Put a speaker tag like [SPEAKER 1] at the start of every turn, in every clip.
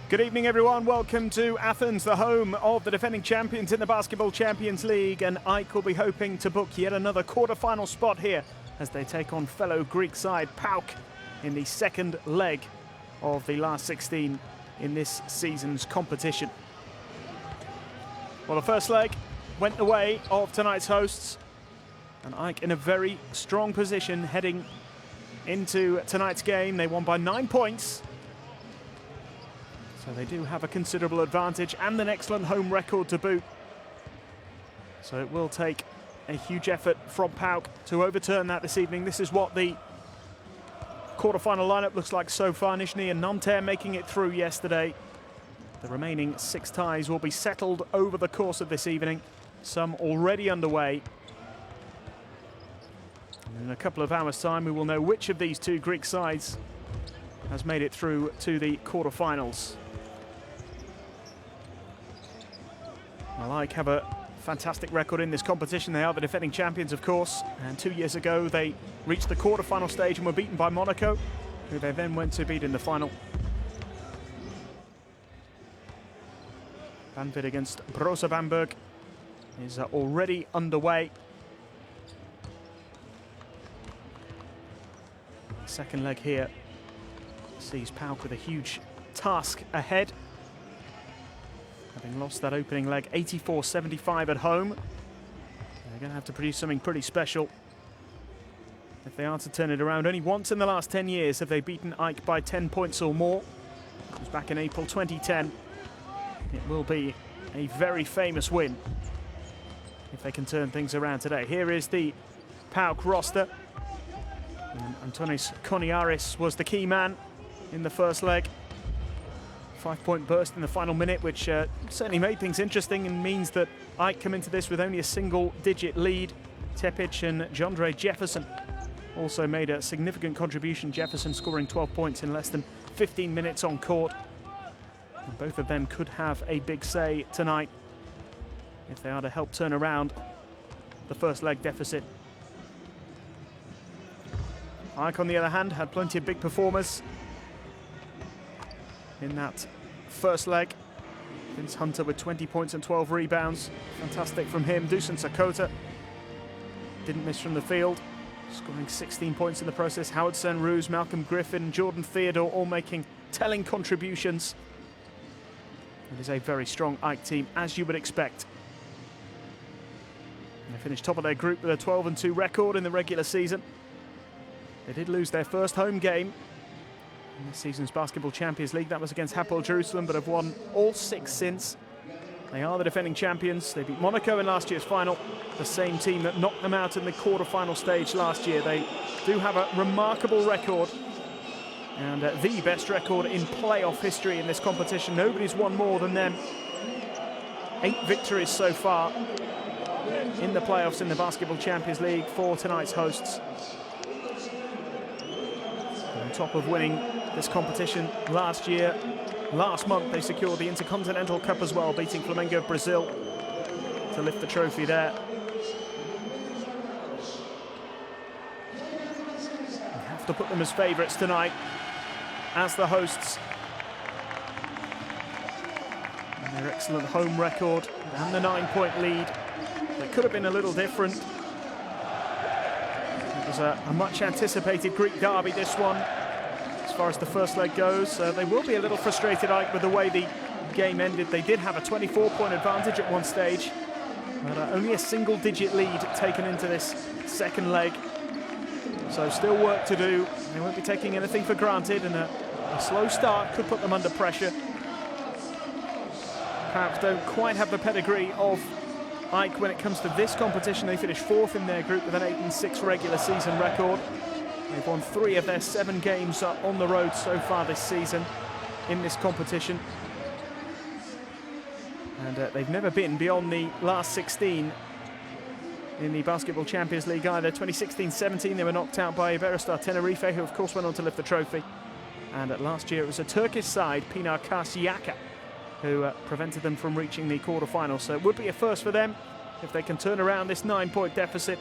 [SPEAKER 1] Good evening, everyone. Welcome to Athens, the home of the defending champions in the Basketball Champions League. And AEK will be hoping to book yet another quarter-final spot here as they take on fellow Greek side PAOK in the second leg of the last 16 in this season's competition. Well, the first leg went the way of tonight's hosts, and AEK in a very strong position heading into tonight's game. They won by 9 points. So they do have a considerable advantage and an excellent home record to boot. So it will take a huge effort from PAOK to overturn that this evening. This is what the quarter-final lineup looks like so far. Nizhny and Nanterre making it through yesterday. The remaining 6 ties will be settled over the course of this evening. Some already underway. And in a couple of hours' time, we will know which of these 2 Greek sides has made it through to the quarter-finals. Well, AEK have a fantastic record in this competition. They are the defending champions, of course, and 2 years ago they reached the quarter-final stage and were beaten by Monaco, who they then went to beat in the final. Banvit against Brose Bamberg is already underway. The second leg here sees PAOK with a huge task ahead, having lost that opening leg 84-75 at home. They're going to have to produce something pretty special if they are to turn it around. Only once in the last 10 years have they beaten AEK by 10 points or more. It was back in April 2010. It will be a very famous win if they can turn things around today. Here is the PAOK roster. And Antonis Koniaris was the key man in the first leg. 5-point burst in the final minute, which certainly made things interesting and means that AEK come into this with only a single-digit lead. Tepic and Jandre Jefferson also made a significant contribution. Jefferson scoring 12 points in less than 15 minutes on court. And both of them could have a big say tonight if they are to help turn around the first leg deficit. AEK, on the other hand, had plenty of big performers in that first leg. Vince Hunter with 20 points and 12 rebounds. Fantastic from him. Dusan Sakota didn't miss from the field, scoring 16 points in the process. Howard Senruz, Malcolm Griffin, Jordan Theodore all making telling contributions. It is a very strong AEK team, as you would expect. They finished top of their group with a 12-2 record in the regular season. They did lose their first home game in this season's Basketball Champions League. That was against Hapoel Jerusalem, but have won all 6 since. They are the defending champions. They beat Monaco in last year's final, the same team that knocked them out in the quarter-final stage last year. They do have a remarkable record and the best record in playoff history in this competition. Nobody's won more than them. 8 victories so far in the playoffs in the Basketball Champions League for tonight's hosts. On top of winning this competition last month they secured the Intercontinental Cup as well, beating Flamengo of Brazil to lift the trophy there. We have to put them as favourites tonight as the hosts. And their excellent home record and the 9-point lead. It could have been a little different. It was a much anticipated Greek derby, this one. As far as the first leg goes, they will be a little frustrated, AEK, with the way the game ended. They did have a 24-point advantage at one stage, but only a single-digit lead taken into this second leg. So still work to do. They won't be taking anything for granted, and a slow start could put them under pressure. PAOK don't quite have the pedigree of AEK when it comes to this competition. They finished 4th in their group with an 8-6 regular season record. They've won 3 of their 7 games on the road so far this season in this competition. And they've never been beyond the last 16 in the Basketball Champions League either. 2016-17 they were knocked out by Iberostar Tenerife, who of course went on to lift the trophy. And last year it was a Turkish side, Pinar Karşıyaka, who prevented them from reaching the quarter-final. So it would be a first for them if they can turn around this 9-point deficit.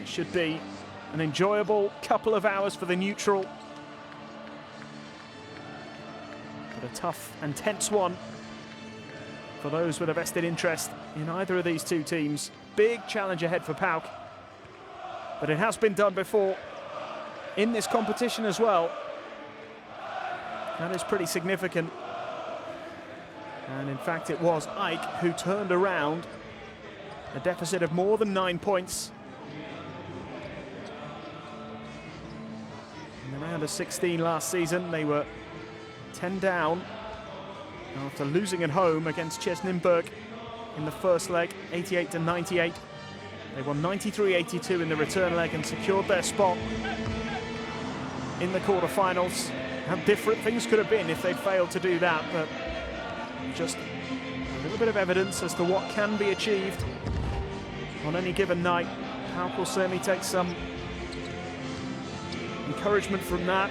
[SPEAKER 1] It should be an enjoyable couple of hours for the neutral. tough and tense one for those with a vested interest in either of these two teams. Big challenge ahead for PAOK, but it has been done before in this competition as well. That is pretty significant. And in fact, it was AEK who turned around a deficit of more than 9 points in the round of 16 last season. They were 10 down after losing at home against Chesnimberg in the first leg, 88-98. They won 93-82 in the return leg and secured their spot in the quarterfinals. How different things could have been if they'd failed to do that, but just a little bit of evidence as to what can be achieved on any given night. PAOK will certainly take some encouragement from that.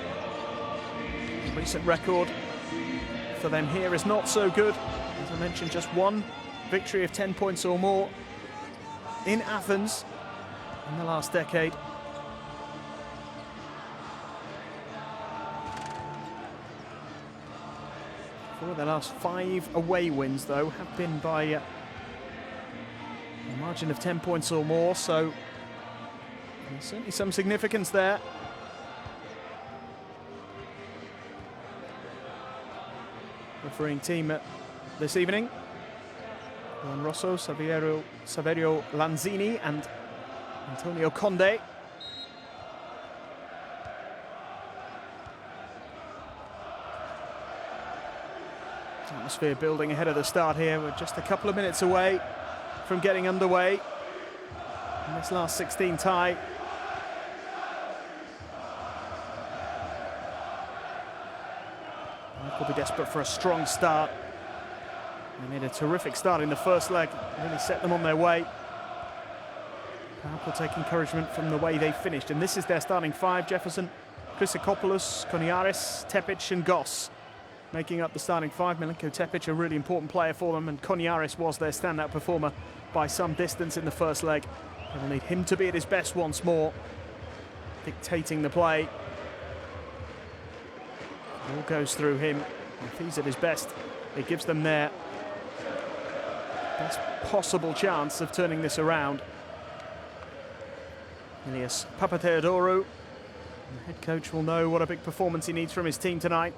[SPEAKER 1] The recent record for them here is not so good. As I mentioned, just one victory of 10 points or more in Athens in the last decade. Four of their last 5 away wins, though, have been by a margin of 10 points or more, so there's certainly some significance there. Refereeing team this evening: Juan Rosso, Saverio Lanzini and Antonio Conde. Atmosphere building ahead of the start here. We're just a couple of minutes away from getting underway in this last 16 tie. Will be desperate for a strong start. They made a terrific start in the first leg, really set them on their way. PAOK will take encouragement from the way they finished, and this is their starting 5: Jefferson, Chrysakopoulos, Koniaris, Tepic and Goss making up the starting 5. Milenko Tepic, a really important player for them, and Koniaris was their standout performer by some distance in the first leg. They will need him to be at his best once more, dictating the play. All goes through him. If he's at his best, it gives them their best possible chance of turning this around. Ilias Papatheodorou, the head coach, will know what a big performance he needs from his team tonight.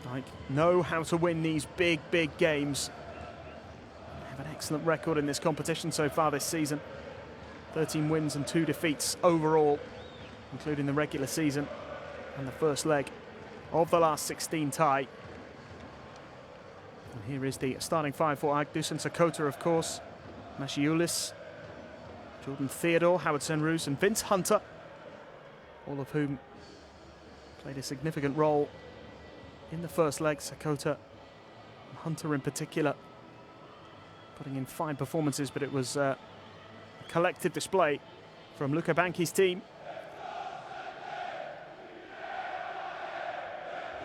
[SPEAKER 1] AEK know how to win these big games. They have an excellent record in this competition so far this season. 13 wins and 2 defeats overall, including the regular season and the first leg of the last 16 tie. And here is the starting 5 for AEK. Dusan Sakota, of course, Mashiulis, Jordan Theodore, Howard Senrus and Vince Hunter, all of whom played a significant role in the first leg. Sakota and Hunter in particular putting in fine performances, but it was a collective display from Luca Banchi's team.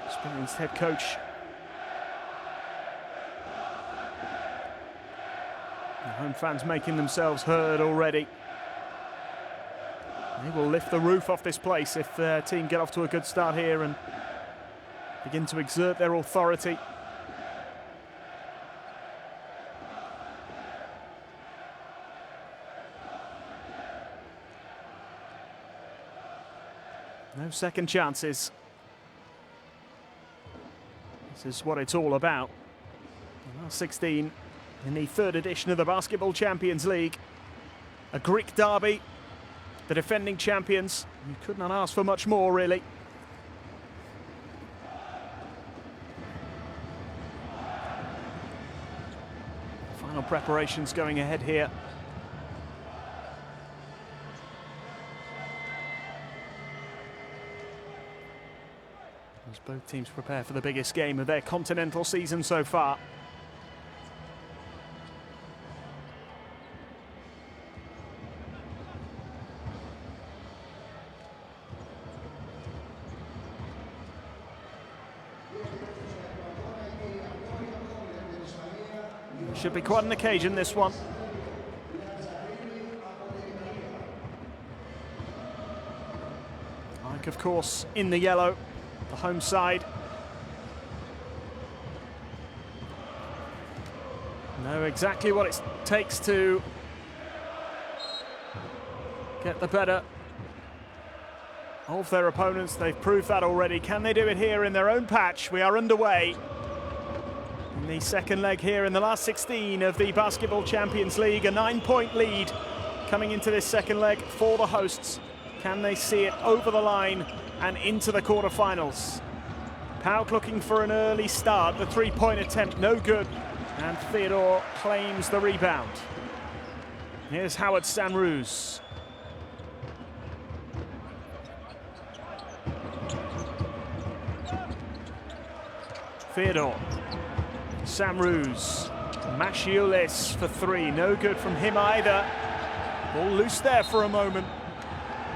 [SPEAKER 1] Experienced head coach. The home fans making themselves heard already. They will lift the roof off this place if their team get off to a good start here and begin to exert their authority. No second chances. This is what it's all about. The last 16 in the 3rd edition of the Basketball Champions League. A Greek derby. The defending champions. You could not ask for much more, really. Final preparations going ahead here. As both teams prepare for the biggest game of their continental season so far. Should be quite an occasion, this one. Ike, of course, in the yellow, the home side. Know exactly what it takes to get the better of their opponents. They've proved that already. Can they do it here in their own patch? We are underway in the second leg here in the last 16 of the Basketball Champions League. A 9-point lead coming into this second leg for the hosts. Can they see it over the line and into the quarterfinals? PAOK looking for an early start. The three-point attempt, no good. And Theodore claims the rebound. Here's Howard Sanruz. Theodore. Sanruz. Mashiulis for three. No good from him either. Ball loose there for a moment.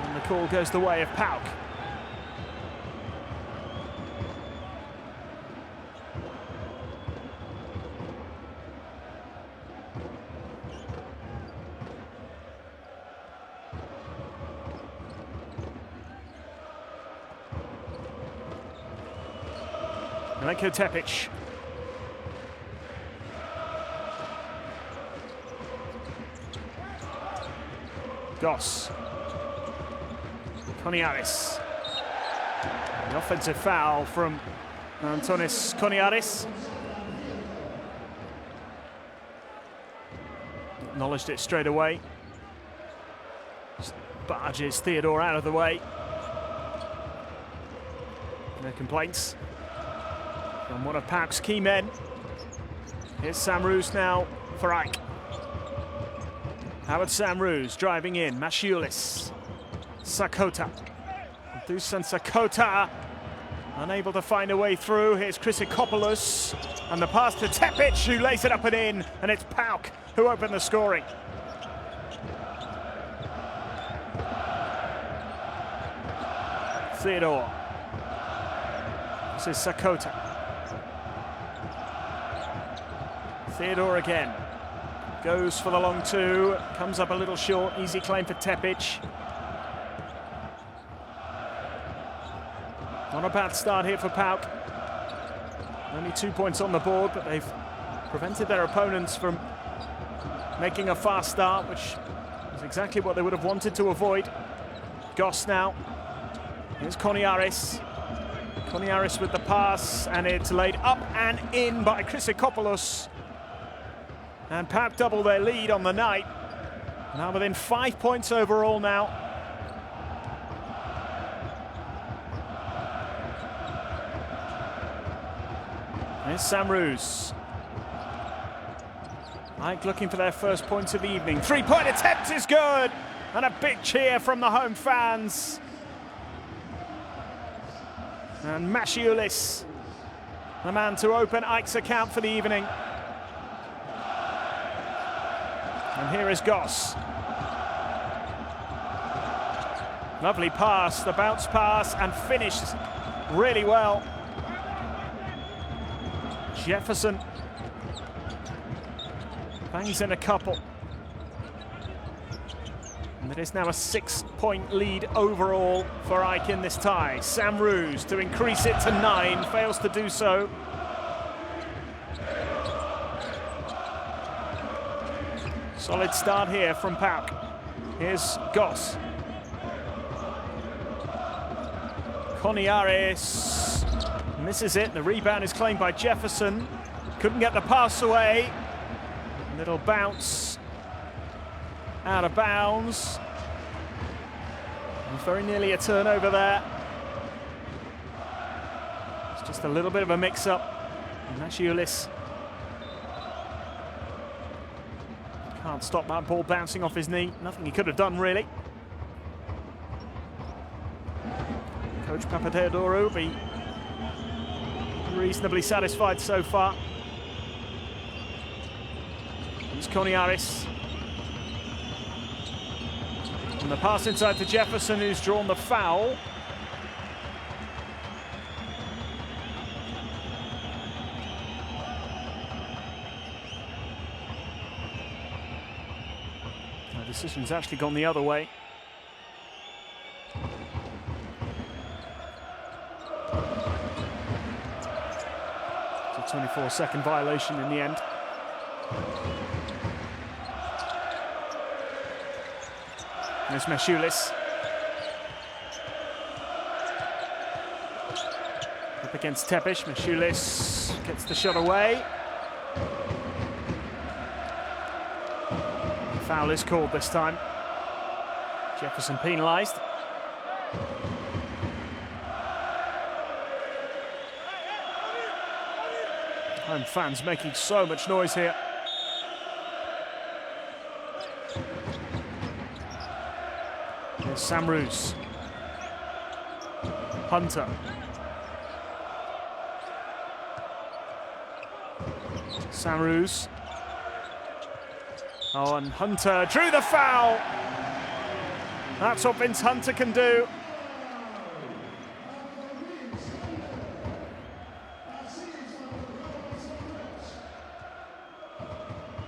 [SPEAKER 1] And the call goes the way of PAOK. Milenko Tepic. Goss. Koniaris. The offensive foul from Antonis Koniaris. Acknowledged it straight away. Just barges Theodore out of the way. No complaints from one of PAOK's key men. Here's Sanruz now for Ike. Howard Sanruz driving in. Mashiulis. Sakota. Dusan Sakota unable to find a way through. Here's Chrysikopoulos. And the pass to Tepic, who lays it up and in. And it's PAOK who open the scoring. Theodore. This is Sakota. Theodore again. Goes for the long two. Comes up a little short. Easy claim for Tepic. Not a bad start here for PAOK. Only 2 points on the board, but they've prevented their opponents from making a fast start, which is exactly what they would have wanted to avoid. Goss now. Here's Koniaris. Koniaris with the pass, and it's laid up and in by Chrysikopoulos. And PAOK double their lead on the night. Now within 5 points overall now. Here's Sanruz. Ike looking for their first points of the evening. Three-point attempt is good! And a big cheer from the home fans. And Mashiulis, the man to open Ike's account for the evening. And here is Goss. Lovely pass, the bounce pass, and finished really well. Jefferson bangs in a couple. And it is now a 6-point lead overall for Ike in this tie. Sanruz to increase it to 9, fails to do so. Solid start here from PAOK. Here's Goss. Koniaris misses it. The rebound is claimed by Jefferson. Couldn't get the pass away. Little bounce out of bounds. And very nearly a turnover there. It's just a little bit of a mix-up. Mashiulis can't stop that ball bouncing off his knee. Nothing he could have done, really. Coach Papatheodorou will be reasonably satisfied so far. Here's Koniaris. And the pass inside to Jefferson, who's drawn the foul. The decision's actually gone the other way. 24-second violation in the end. There's Mashulis. Up against Tepic. Mashulis gets the shot away. Foul is called this time. Jefferson penalised. Home fans making so much noise here. Here's Sam Roos. Hunter. Sam Roos. Oh, and Hunter drew the foul. That's what Vince Hunter can do.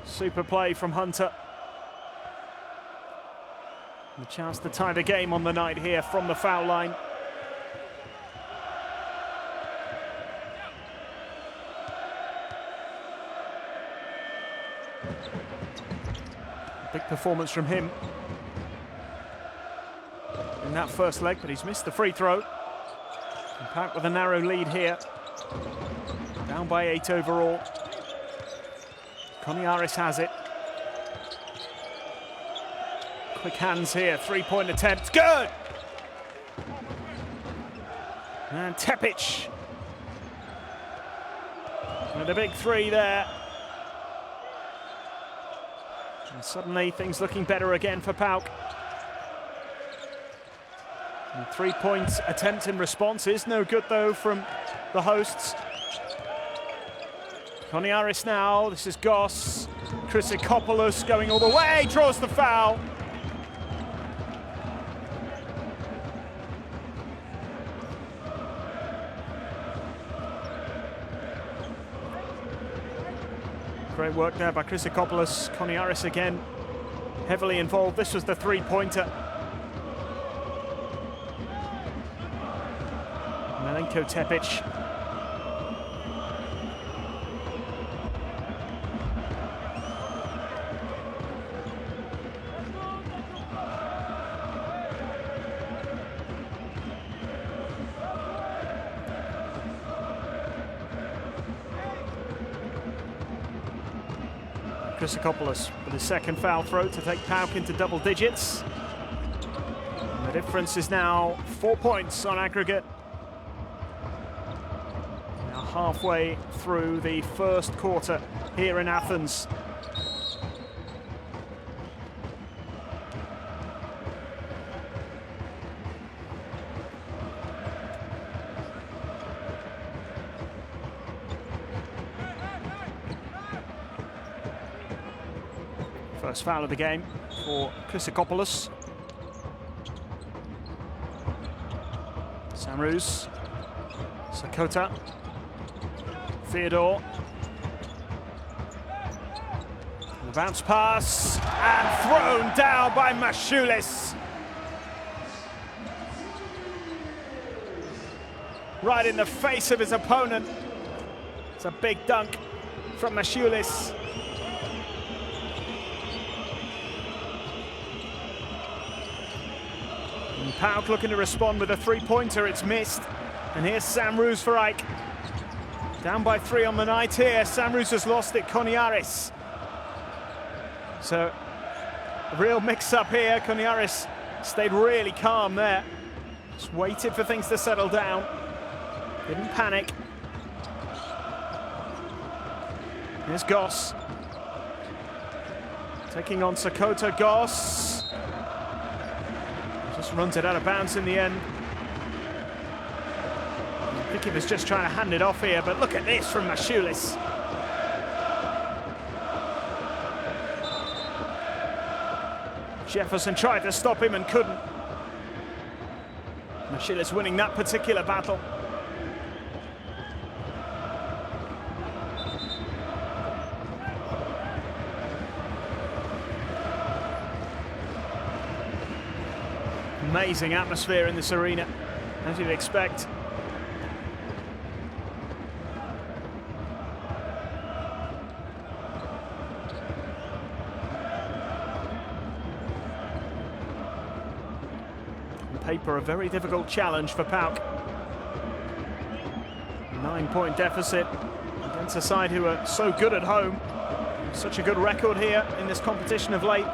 [SPEAKER 1] Super play from Hunter. The chance to tie the game on the night here from the foul line. Big performance from him in that first leg, but he's missed the free throw. And PAOK with a narrow lead here. Down by 8 overall. Koniaris has it. Quick hands here, three-point attempt, good! And Tepic with a big three there. And suddenly things looking better again for PAOK. And three-point attempt in response is no good though from the hosts. Koniaris now, this is Goss. Chrysikopoulos going all the way, draws the foul. Great work there by Chrysikopoulos. Koniaris again, heavily involved. This was the three-pointer. Milenko Tepic. Chrysikopoulos with his second foul throw to take PAOK into double digits. And the difference is now 4 points on aggregate. Now halfway through the first quarter here in Athens. First foul of the game for Chrysikopoulos. Sam Roos, Sakota, Theodore. The bounce pass and thrown down by Mashulis. Right in the face of his opponent. It's a big dunk from Mashulis. PAOK looking to respond with a three-pointer, it's missed. And here's Sam Roos for AEK. Down by 3 on the night here. Sam Roos has lost it, Koniaris. So, a real mix-up here. Koniaris stayed really calm there. Just waited for things to settle down. Didn't panic. Here's Goss. Taking on Sakota. Goss. Just runs it out of bounds in the end. I think he was just trying to hand it off here, but look at this from Mashulis. Jefferson tried to stop him and couldn't. Mashulis winning that particular battle. Amazing atmosphere in this arena, as you'd expect. paper, a very difficult challenge for PAOK. 9-point deficit against a side who are so good at home. Such a good record here in this competition of late.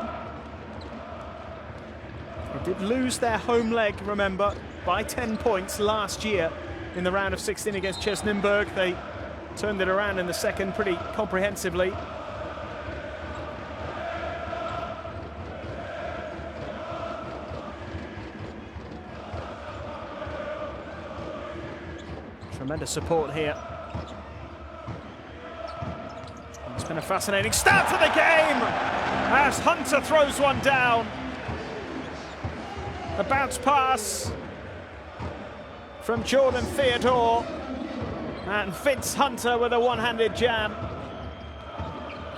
[SPEAKER 1] They did lose their home leg, remember, by 10 points last year in the round of 16 against Chesnimberg. They turned it around in the second pretty comprehensively. Tremendous support here. It's been a fascinating start to the game as Hunter throws one down. A bounce pass from Jordan Theodore, and Vince Hunter with a one-handed jam.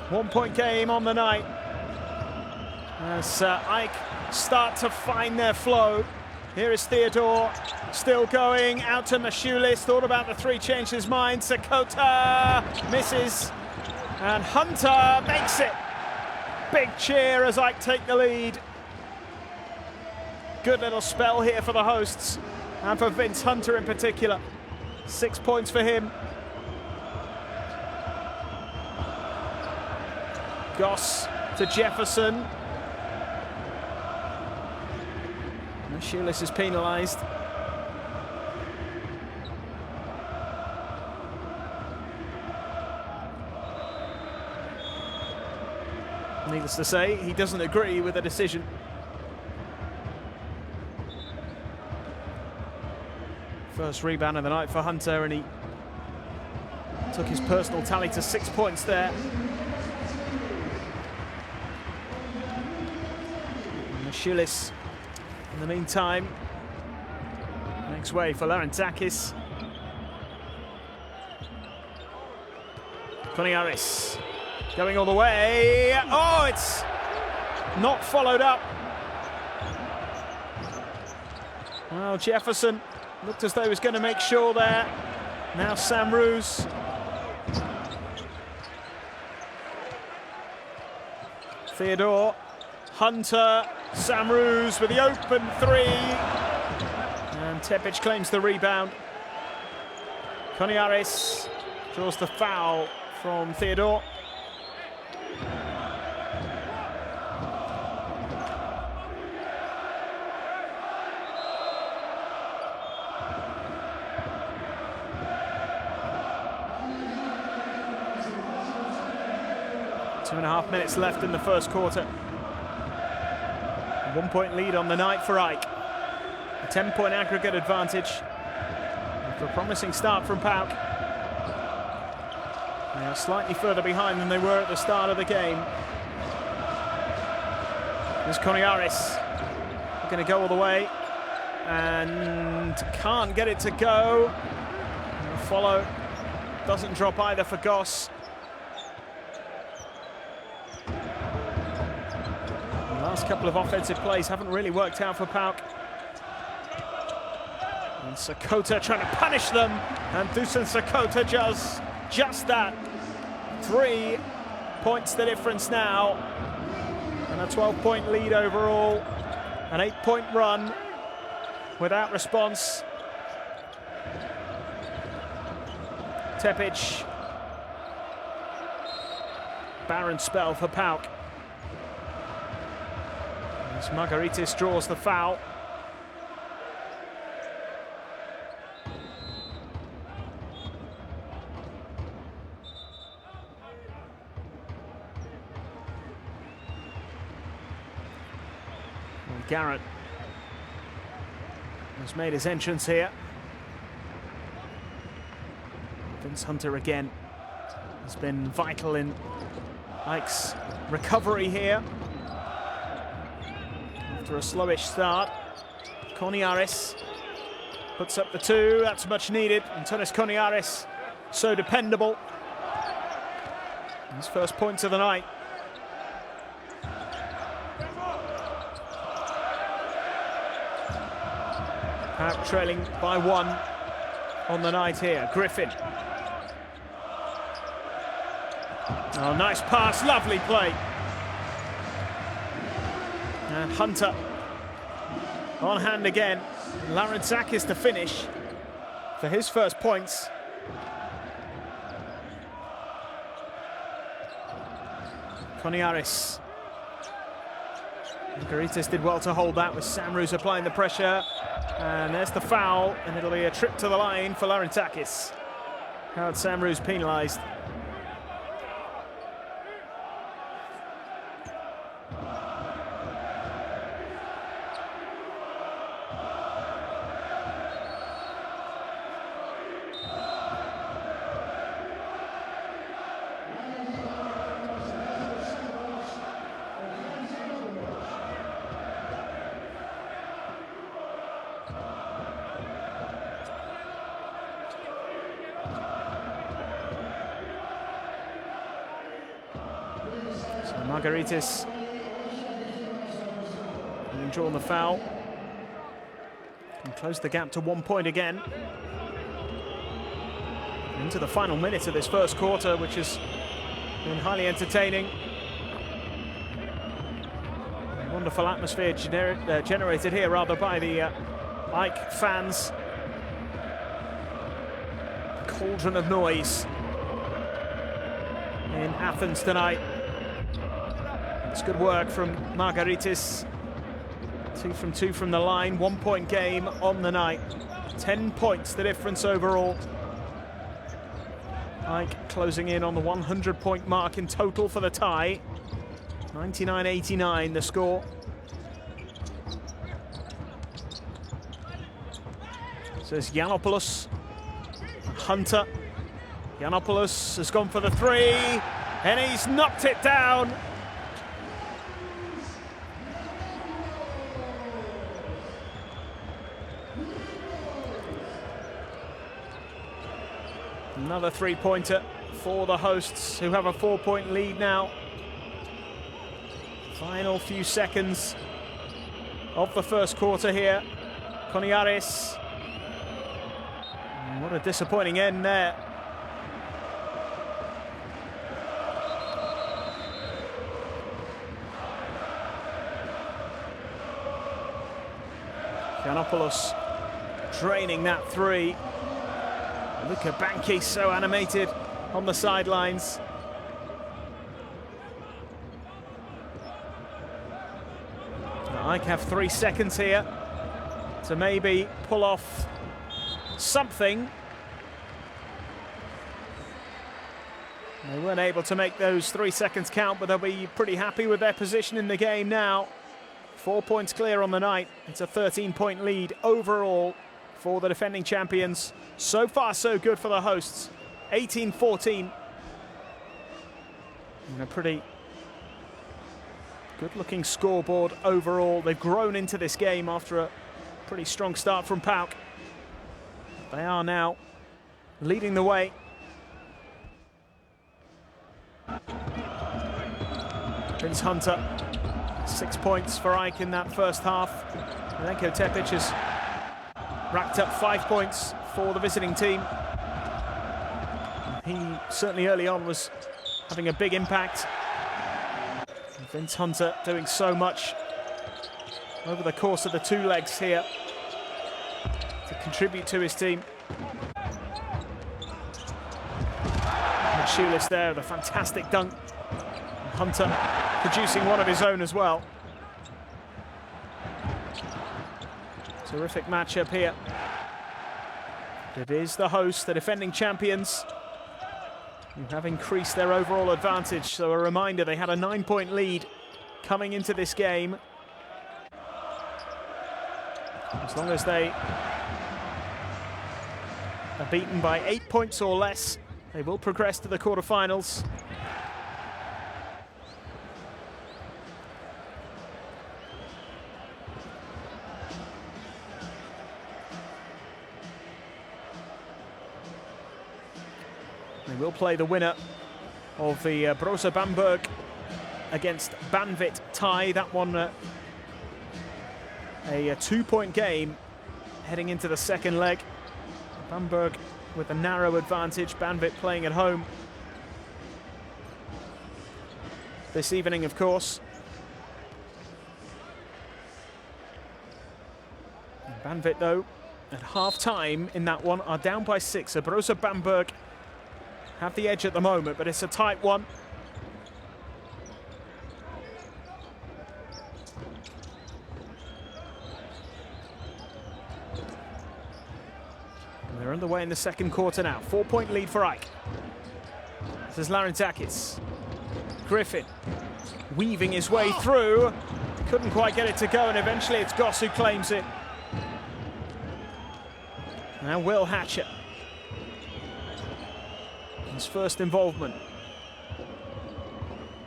[SPEAKER 1] 1-point game on the night as AEK start to find their flow. Here is Theodore, still going, out to Mashulis, thought about the three, changed his mind. Sakota misses, and Hunter makes it. Big cheer as AEK take the lead. Good little spell here for the hosts, and for Vince Hunter in particular. 6 points for him. Goss to Jefferson. Mashulis is penalised. Needless to say, he doesn't agree with the decision. First rebound of the night for Hunter, and he took his personal tally to 6 points there. Mashulis, in the meantime, makes way for Larentakis. Koniaris going all the way. Oh, it's not followed up. Well, Jefferson looked as though he was going to make sure there. Now Sam Roos. Theodore, Hunter, Sam Roos with the open three. And Tepic claims the rebound. Koniaris draws the foul from Theodore. Two and a half minutes left in the first quarter. 1-point lead on the night for AEK. A 10-point aggregate advantage. After a promising start from PAOK. They are slightly further behind than they were at the start of the game. There's Koniaris. They're going to go all the way. And can't get it to go. And the follow doesn't drop either for Goss. Last couple of offensive plays haven't really worked out for PAOK. And Sakota trying to punish them, and Dusan Sakota does just that. 3 points the difference now, and a 12-point lead overall. An 8-point run without response. Tepic. Barren spell for PAOK. As Margaritis draws the foul. Well, Garrett has made his entrance here. Vince Hunter again has been vital in AEK's recovery here. After a slowish start, Koniaris puts up the 2. That's much needed. Antonis Koniaris, so dependable. His first points of the night. PAOK trailing by 1 on the night here. Griffin. Oh, nice pass, lovely play. And Hunter on hand again. Larentzakis to finish for his first points. Koniaris. Margaritis did well to hold that with Samrus applying the pressure. And there's the foul, and it'll be a trip to the line for Larentzakis. Howard Samrus penalised. Margaritis having drawn the foul and closed the gap to 1 point again. Into the final minute of this first quarter, which has been highly entertaining. A wonderful atmosphere generated here rather by the AEK fans. A cauldron of noise in Athens tonight. It's good work from Margaritis. 2 from 2 from the line, 1 point game on the night. 10 points the difference overall. AEK closing in on the 100-point mark in total for the tie. 99-89 the score. So it's Yiannopoulos, Hunter. Yiannopoulos has gone for the three, and he's knocked it down. Another three-pointer for the hosts, who have a 4-point lead now. Final few seconds of the first quarter here. Koniaris. What a disappointing end there. Yiannopoulos draining that three. Luka Banki so animated on the sidelines. AEK have 3 seconds here to maybe pull off something. They weren't able to make those 3 seconds count, but they'll be pretty happy with their position in the game now. 4 points clear on the night. It's a 13-point lead overall for the defending champions. So far, so good for the hosts. 18-14. And a pretty good-looking scoreboard overall. They've grown into this game after a pretty strong start from PAOK. They are now leading the way. Vince Hunter, 6 points for AEK in that first half. Milenko Tepic has racked up 5 points for the visiting team. He certainly early on was having a big impact. And Vince Hunter doing so much over the course of the 2 legs here to contribute to his team. Shoeless there, the fantastic dunk. Hunter producing one of his own as well. Terrific matchup here. It is the hosts, the defending champions, who have increased their overall advantage. So a reminder, they had a 9-point lead coming into this game. As long as they are beaten by 8 points or less, they will progress to the quarterfinals. They will play the winner of the Brosa Bamberg against Banvit tie. That one a 2-point game heading into the second leg. Bamberg with a narrow advantage, Banvit playing at home this evening, of course. Banvit, though, at half-time in that one, are down by 6. Abrosa Bamberg have the edge at the moment, but it's a tight one. And they're underway in the second quarter now. 4-point lead for AEK. This is Larentakis. Griffin weaving his way through. Couldn't quite get it to go, and eventually it's Goss who claims it. Now Will Hatcher. His first involvement.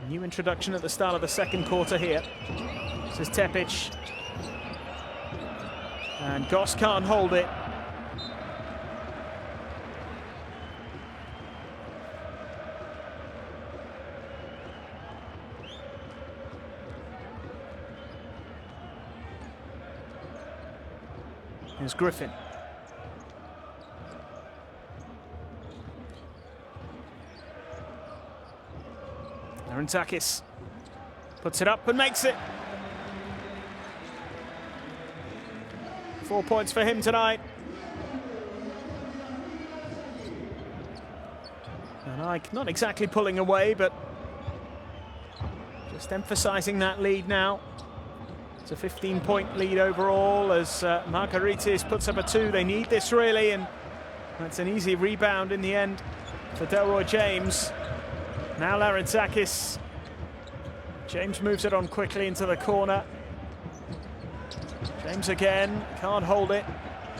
[SPEAKER 1] New introduction at the start of the second quarter here. This is Tepic. And Goss can't hold it. Here's Griffin. Larentakis puts it up and makes it. 4 points for him tonight. And AEK not exactly pulling away, but just emphasising that lead now. It's a 15-point lead overall as Margaritis puts up a 2. They need this really, and that's an easy rebound in the end for Delroy James. Now Larentakis. James moves it on quickly into the corner. James again, can't hold it.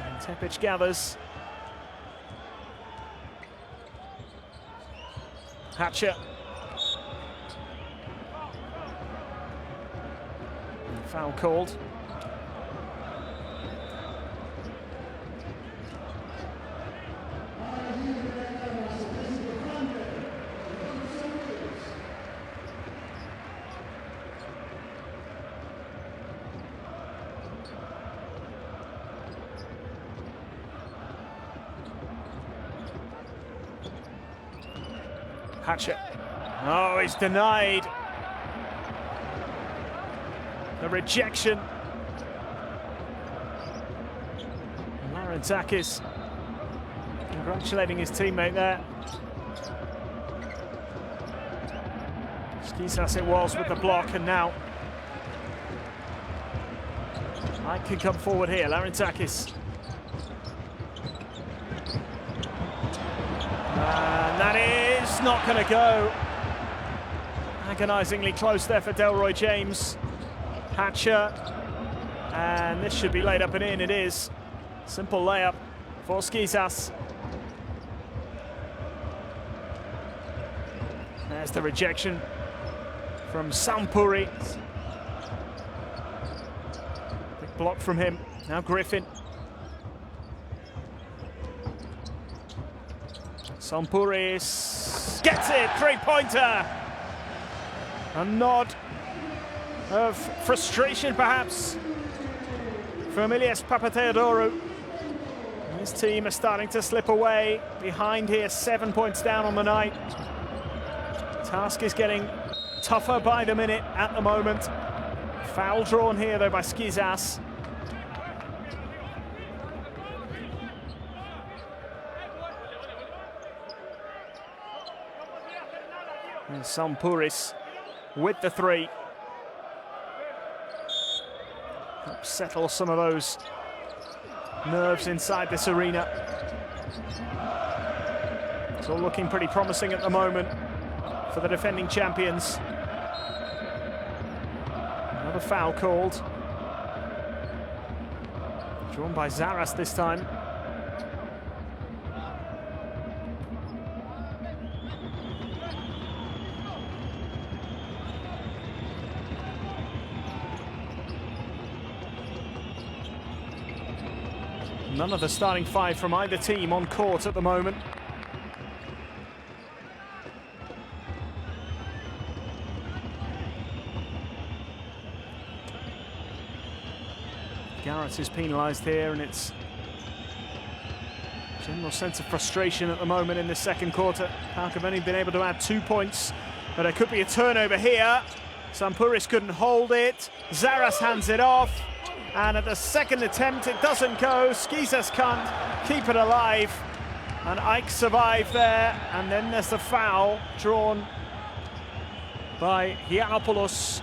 [SPEAKER 1] And Tepic gathers. Hatcher. Foul called. Hatcher. Oh, he's denied. The rejection. Larentakis congratulating his teammate there. Skisas it was with the block, and now AEK can come forward here. Larentakis. And that is not going to go. Agonisingly close there for Delroy James. Hatcher, and this should be laid up and in. It is. Simple layup for Skisas. There's the rejection from Sampuri. Big block from him. Now Griffin. Sampuris gets it, 3-pointer. A nod of frustration, perhaps, from Ilias Papatheodorou. His team are starting to slip away behind here, 7 points down on the night. Task is getting tougher by the minute at the moment. Foul drawn here, though, by Skisas. And Sampouris with the 3. Help settle some of those nerves inside this arena. It's all looking pretty promising at the moment for the defending champions. Another foul called. Drawn by Zaras this time. None of the starting 5 from either team on court at the moment. Garrett is penalised here, and it's a general sense of frustration at the moment in the second quarter. PAOK have only been able to add 2 points, but there could be a turnover here. Sampouris couldn't hold it. Zaras hands it off, And at the second attempt, it doesn't go. Skizas can't keep it alive. And AEK survived there. And then there's the foul drawn by Giannopoulos.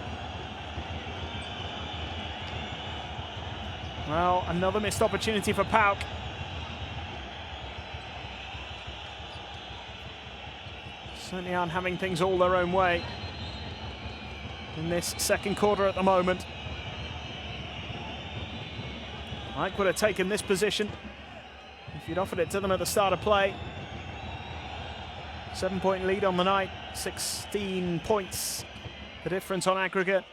[SPEAKER 1] Well, another missed opportunity for PAOK. Certainly aren't having things all their own way in this second quarter at the moment. AEK would have taken this position if you'd offered it to them at the start of play. 7-point lead on the night, 16 points the difference on aggregate.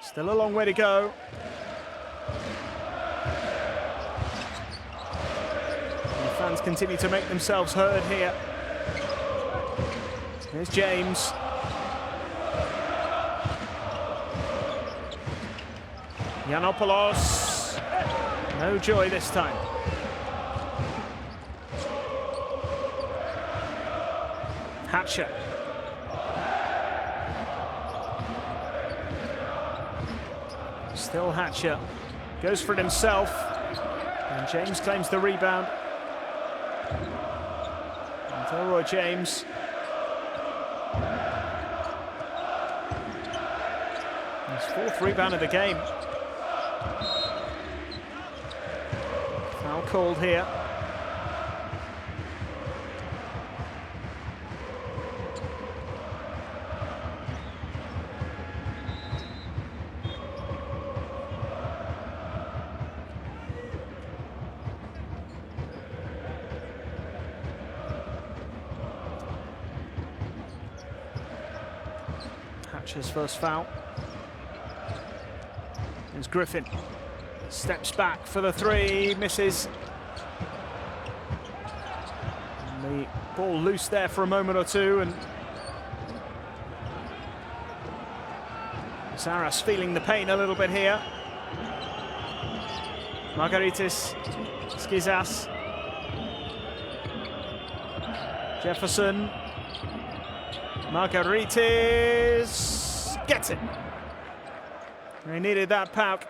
[SPEAKER 1] Still a long way to go. And the fans continue to make themselves heard here. Here's James. Giannopoulos. No joy this time. Hatcher. Still Hatcher. Goes for it himself. And James claims the rebound. And Elroy James. His fourth rebound of the game. Foul called here. Hatcher's first foul. Here's Griffin. Steps back for the three, misses. And the ball loose there for a moment or two, and Zaras feeling the pain a little bit here. Margaritis, Skizas, Jefferson, Margaritis gets it. They needed that, PAOK.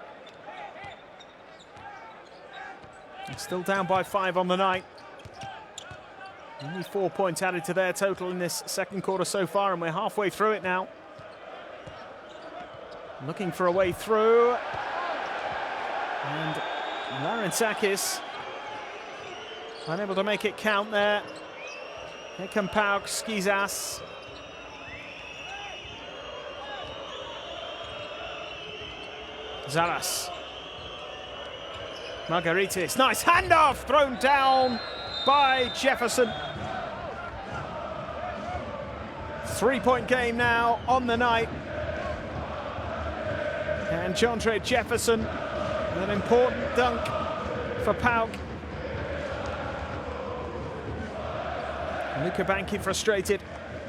[SPEAKER 1] Still down by 5 on the night. Only 4 points added to their total in this second quarter so far, and we're halfway through it now. Looking for a way through. And Larentzakis unable to make it count there. Here come PAOK, Skizas. Zaras. Margaritis, nice handoff, thrown down by Jefferson. 3-point game now on the night. And Jondre Jefferson, an important dunk for PAOK. Luka Banki frustrated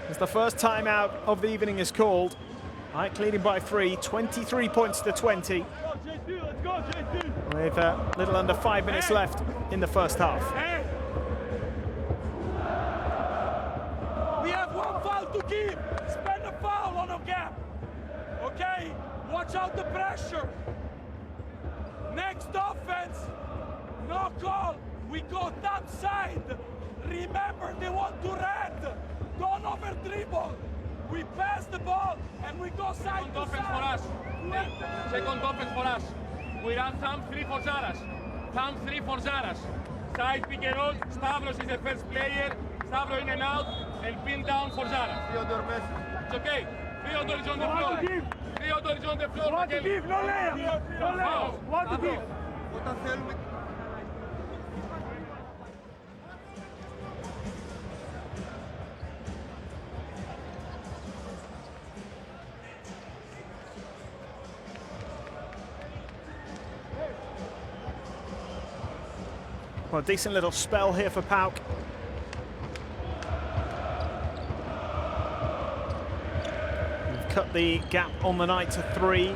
[SPEAKER 1] as the first timeout of the evening is called. AEK leading by 3, 23 points to 20. With a little under 5 minutes left in the first half.
[SPEAKER 2] We have one foul to give. Spend a foul on a gap. Okay? Watch out the pressure. Next offense. No call. We go top side. Remember, they want to red. Don't over dribble. We pass the ball and we go side to side.
[SPEAKER 3] Second offense for us. We run thumb 3 for Zaras. Thumb 3 for Zaras. Side pick and roll. Stavros is the first player. Stavros in and out. And pin down for Zaras. It's okay. Theodore is on the floor. Theodore is on the floor.
[SPEAKER 2] What to give? No layup. No layup. What to give?
[SPEAKER 1] Well, a decent little spell here for PAOK. We've cut the gap on the night to 3.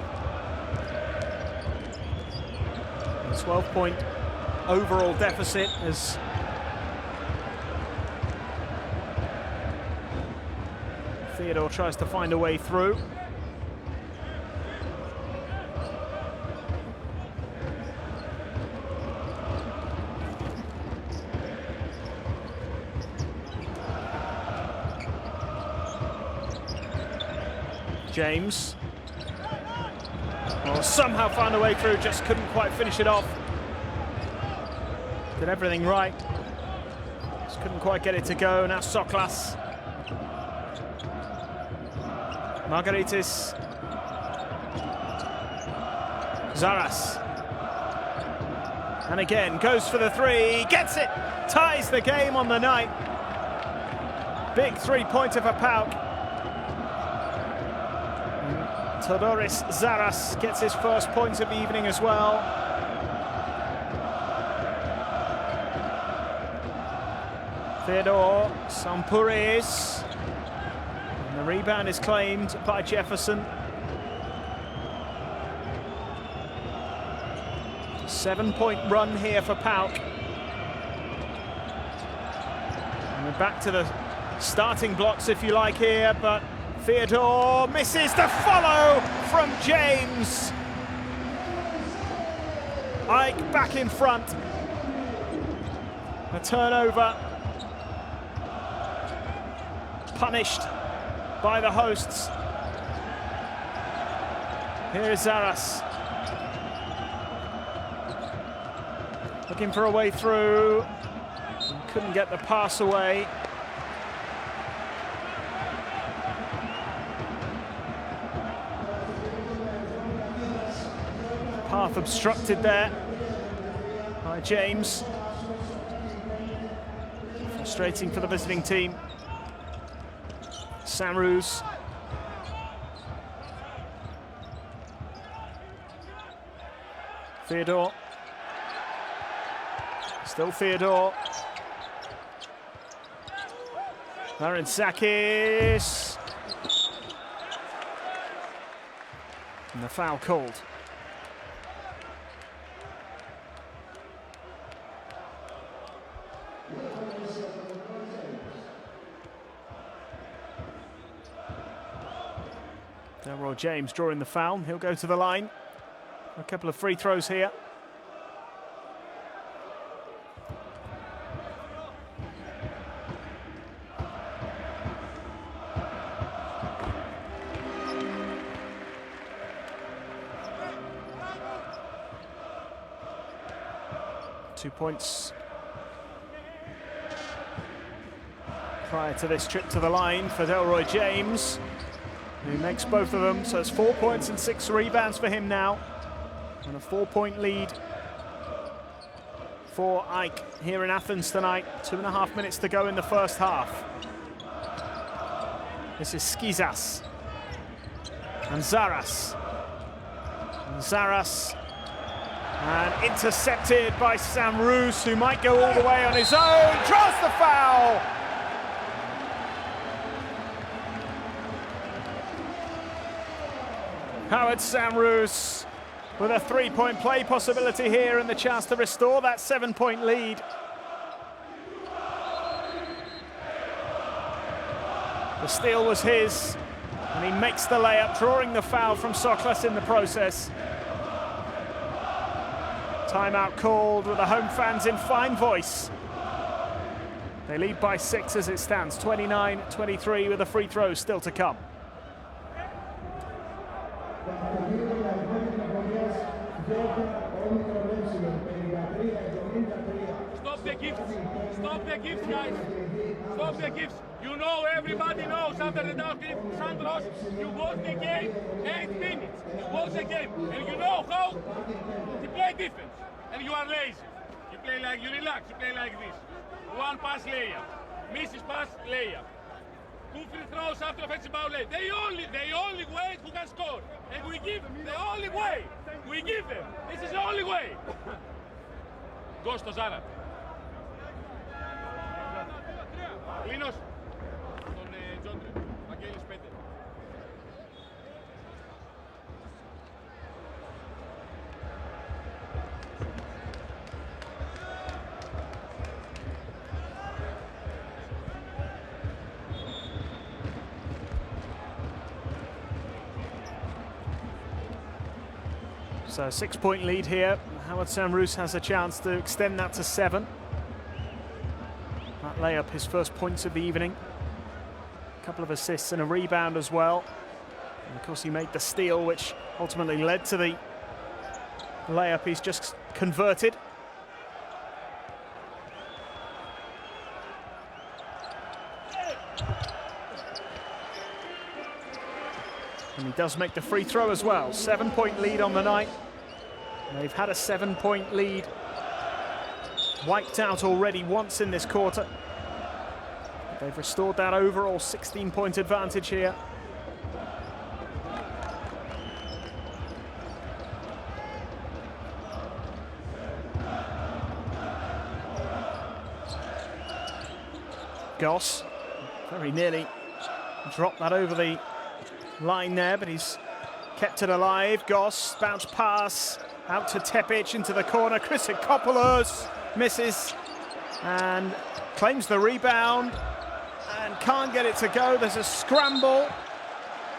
[SPEAKER 1] 12-point overall deficit as Theodore tries to find a way through. James. Well, somehow found a way through, just couldn't quite finish it off. Did everything right. Just couldn't quite get it to go. Now Soklas. Margaritis. Zaras. And again, goes for the three, gets it, ties the game on the night. Big three-pointer for PAOK. Todoris Zaras gets his first points of the evening as well. Theodore Sampouris. And the rebound is claimed by Jefferson. 7-point run here for PAOK. And we're back to the starting blocks, if you like, here, but Theodore misses the follow from James. Ike back in front. A turnover. Punished by the hosts. Here is Zaras. Looking for a way through. Couldn't get the pass away. Path obstructed there by James. Frustrating for the visiting team. Samrus. Theodore. Still Theodore. Larentzakis. And the foul called. Delroy James drawing the foul. He'll go to the line. A couple of free throws here. Two points prior to this trip to the line for Delroy James, who makes both of them. So it's 4 points and 6 rebounds for him now. And a 4-point lead for Ike here in Athens tonight. 2.5 minutes to go in the first half. This is Skizas and Zaras. And Zaras. And intercepted by Samrus, who might go all the way on his own. Draws the foul. Howard Samrus with a 3-point play possibility here and the chance to restore that 7-point lead. The steal was his, and he makes the layup, drawing the foul from Soklas in the process. Timeout called with the home fans in fine voice. They lead by 6 as it stands, 29-23 with the free throws still to come.
[SPEAKER 3] Stop the gifts. Stop the gifts, guys. Stop the gifts. You know, everybody knows after the down clip, Sandros, you watch the game 8 minutes. You watch the game, and you know how to play defense. And you are lazy. You play like, you relax, you play like this. One pass layup. Misses pass layup. 2 free throws after offensive foul lay. The only way who can score. And we give the only way. We give them. This is the only way. Go στο Ζάρα. Κλίνος. Τον Τζόντρε. Βαγγέλης 5.
[SPEAKER 1] So 6-point lead here. Howard Samrus has a chance to extend that to 7. That layup, his first points of the evening. A couple of assists and a rebound as well. And of course, he made the steal, which ultimately led to the layup he's just converted. And he does make the free throw as well. 7-point lead on the night. They've had a 7-point lead wiped out already once in this quarter. They've restored that overall 16-point advantage here. Goss very nearly dropped that over the line there, but he's kept it alive. Goss, bounce pass out to Tepic into the corner. Christopoulos misses and claims the rebound and can't get it to go. There's a scramble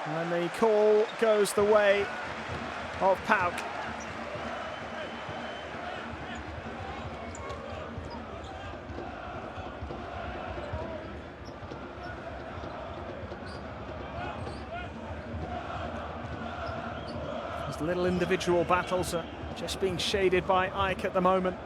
[SPEAKER 1] and the call goes the way of PAOK. These little individual battles are just being shaded by AEK at the moment.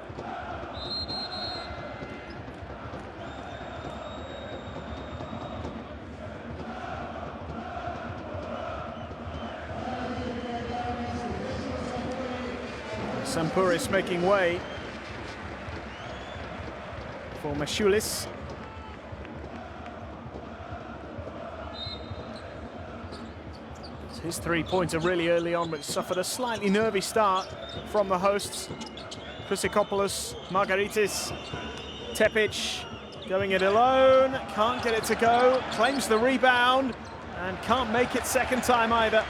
[SPEAKER 1] Sampouris making way for Mashulis. His three-pointer really early on, but suffered a slightly nervy start from the hosts. Christopoulos, Margaritis, Tepic going it alone, can't get it to go, claims the rebound and can't make it second time either.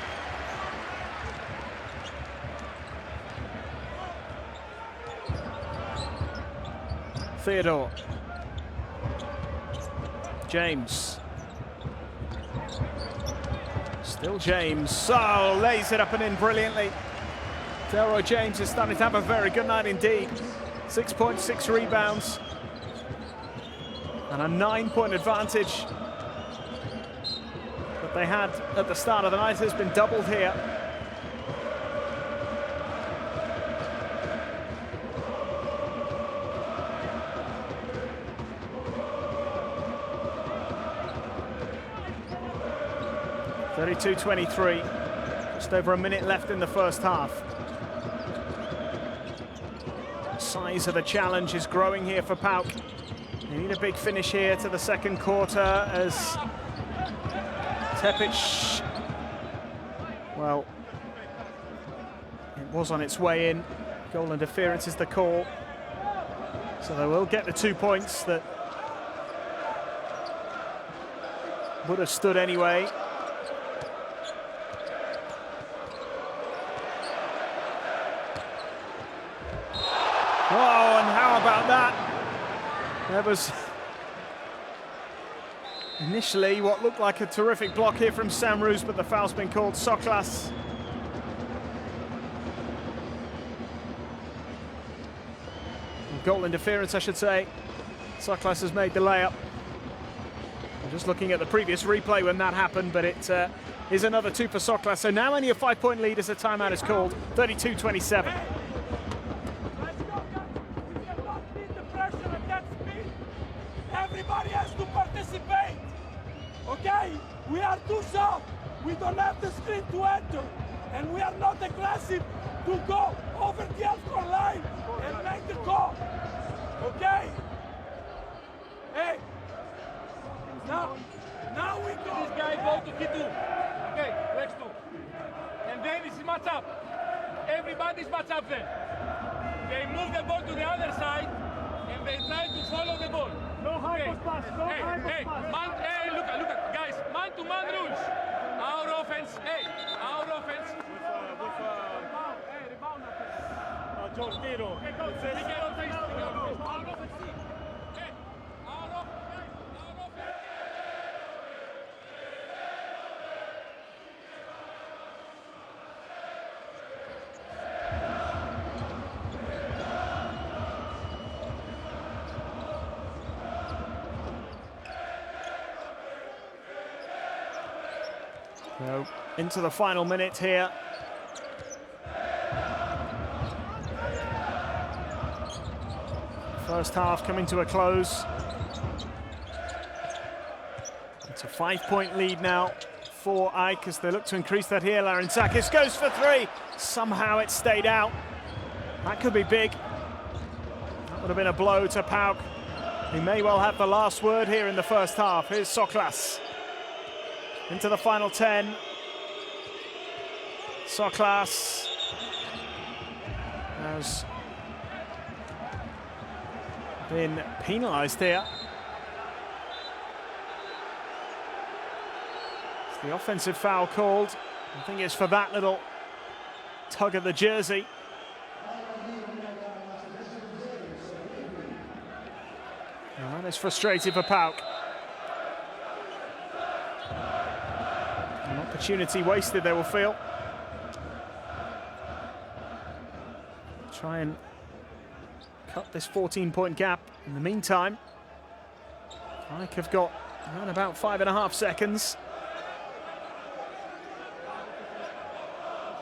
[SPEAKER 1] Theodore. James. Still James. Oh, lays it up and in brilliantly. Delroy James is starting to have a very good night indeed. 6.6 rebounds. And a 9-point advantage that they had at the start of the night has been doubled here. .23, just over a minute left in the first half. The size of the challenge is growing here for PAOK. They need a big finish here to the second quarter as Tepic, well, it was on its way in. Goal interference is the call. So they will get the 2 points that would have stood anyway. Oh, and how about that? There was initially what looked like a terrific block here from Sam Roos, but the foul's been called. Soklas. Goal interference, I should say. Soklas has made the layup. I'm just looking at the previous replay when that happened, but it is another 2 for Soklas. So now only a 5-point lead as the timeout is called. 32-27.
[SPEAKER 2] Everybody has to participate, okay? We are too soft. We don't have the screen to enter, and we are not aggressive to go over the half-court line and make the call, okay? Hey, now we go.
[SPEAKER 3] This guy go to K2. Okay, let's do. And then this is match up. Everybody's match up then. They move the ball to the other side, and they try to follow the ball.
[SPEAKER 2] No high post pass, no high post pass.
[SPEAKER 3] Hey, look at, guys, man-to-man rules. Our offense, our offense.
[SPEAKER 2] Rebound.
[SPEAKER 3] John Tiro. Our offense.
[SPEAKER 1] So into the final minute here. First half coming to a close. It's a 5-point lead now for AEK as they look to increase that here. Larentzakis goes for three. Somehow it stayed out. That could be big. That would have been a blow to PAOK. He may well have the last word here in the first half. Here's Soklas into the final 10. Soklas has been penalised here. It's the offensive foul called. I think it's for that little tug of the jersey. And that is frustrating for PAOK. An opportunity wasted, they will feel. Try and cut this 14-point gap. In the meantime, AEK have got around about 5.5 seconds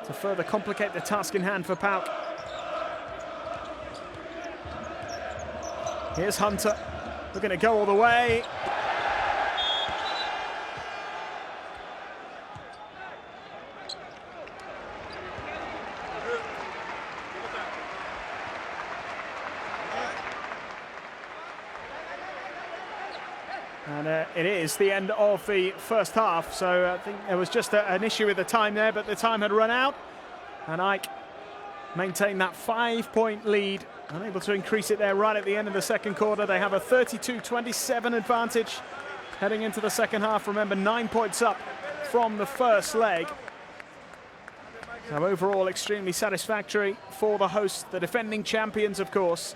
[SPEAKER 1] to further complicate the task in hand for PAOK. Here's Hunter. We're going to go all the way. And it is the end of the first half, so I think there was just an issue with the time there, but the time had run out, and AEK maintained that 5-point lead, unable to increase it there right at the end of the second quarter. They have a 32-27 advantage heading into the second half. Remember, 9 points up from the first leg. So overall, extremely satisfactory for the hosts, the defending champions, of course.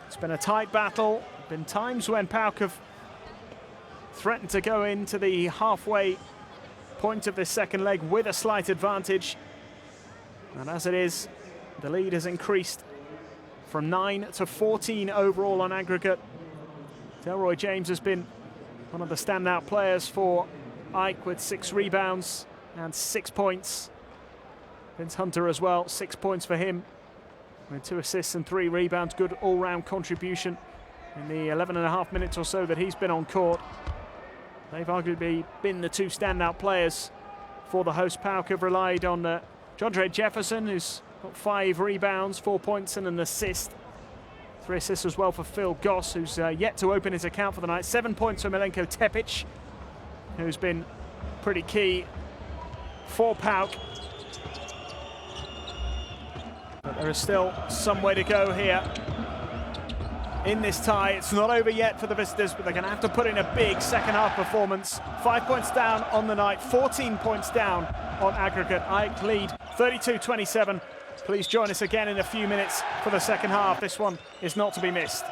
[SPEAKER 1] It's been a tight battle. Been times when PAOK have threatened to go into the halfway point of this second leg with a slight advantage. And as it is, the lead has increased from 9 to 14 overall on aggregate. Delroy James has been one of the standout players for AEK with 6 rebounds and 6 points. Vince Hunter as well, 6 points for him with 2 assists and 3 rebounds. Good all-round contribution in the 11.5 minutes or so that he's been on court. They've arguably been the 2 standout players for the host. PAOK have relied on Jondre Jefferson, who's got 5 rebounds, 4 points and an assist. 3 assists as well for Phil Goss, who's yet to open his account for the night. 7 points for Milenko Tepic, who's been pretty key for PAOK. But there is still some way to go here in this tie. It's not over yet for the visitors, but they're going to have to put in a big second half performance. 5 points down on the night, 14 points down on aggregate. AEK lead 32-27. Please join us again in a few minutes for the second half. This one is not to be missed.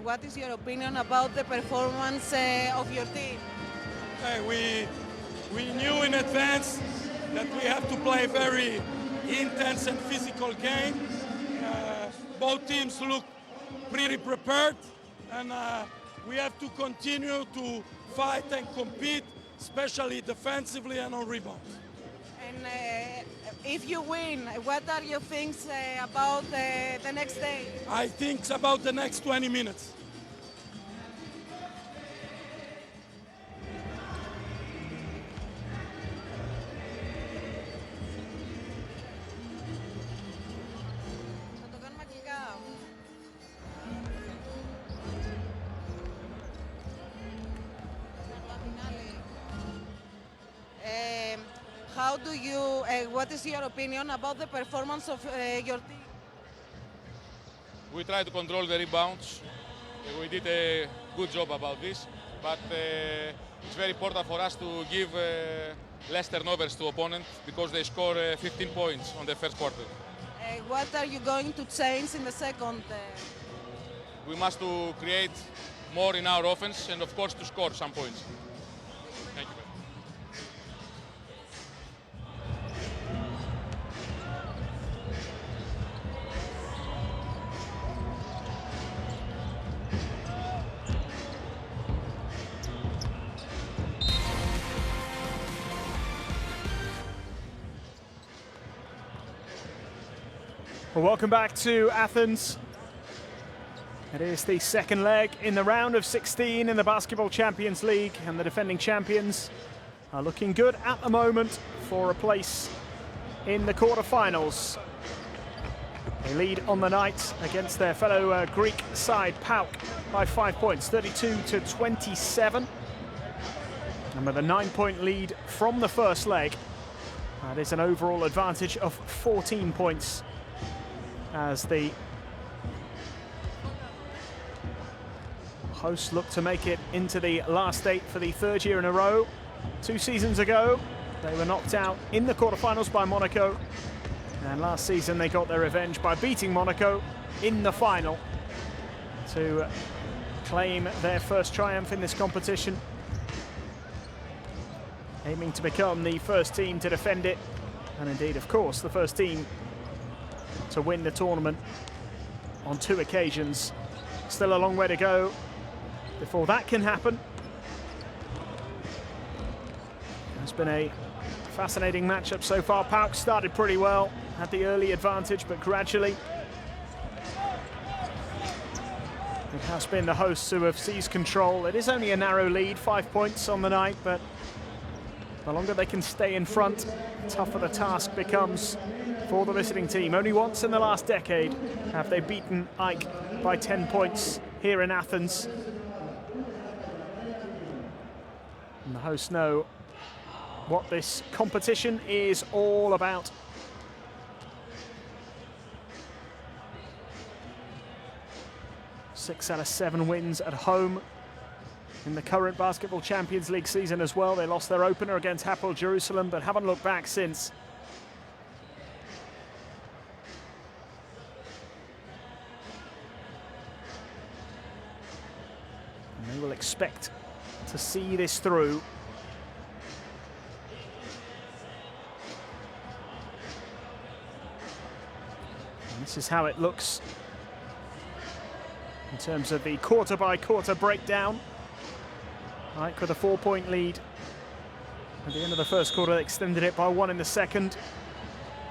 [SPEAKER 4] What is your opinion about the performance of your team?
[SPEAKER 2] We knew in advance that we have to play very intense and physical game. Both teams look pretty prepared, and we have to continue to fight and compete, especially defensively and on rebounds.
[SPEAKER 4] And if you win, what are your things about the next day?
[SPEAKER 2] I think it's about the next 20 minutes.
[SPEAKER 4] Θα το κάνουμε αγγλικά. How do you, what is your opinion about the performance of your team?
[SPEAKER 3] We try to control the rebounds. We did a good job about this, but it's very important for us to give less turnovers to opponents because they score 15 points on the first quarter.
[SPEAKER 4] What are you going to change in the second?
[SPEAKER 3] We must to create more in our offense and of course to score some points. Thank you.
[SPEAKER 1] Well, welcome back to Athens. It is the second leg in the round of 16 in the Basketball Champions League, and the defending champions are looking good at the moment for a place in the quarterfinals. They lead on the night against their fellow Greek side, PAOK, by 5 points, 32-27. And with a 9-point lead from the first leg, that is an overall advantage of 14 points as the hosts look to make it into the last 8 for the third year in a row. 2 seasons ago, they were knocked out in the quarterfinals by Monaco. And last season, they got their revenge by beating Monaco in the final to claim their first triumph in this competition, aiming to become the first team to defend it, and indeed, of course, the first team to win the tournament on 2 occasions. Still a long way to go before that can happen. It's been a fascinating matchup so far. PAOK started pretty well, had the early advantage, but gradually it has been the hosts who have seized control. It is only a narrow lead, 5 points on the night, but the longer they can stay in front, the tougher the task becomes for the visiting team. Only once in the last decade have they beaten AEK by 10 points here in Athens. And the hosts know what this competition is all about. Six out of 7 wins at home in the current Basketball Champions League season as well. They lost their opener against Hapoel Jerusalem, but haven't looked back since. And they will expect to see this through. And this is how it looks in terms of the quarter-by-quarter breakdown. AEK with a 4-point lead. At the end of the first quarter, they extended it by 1 in the second.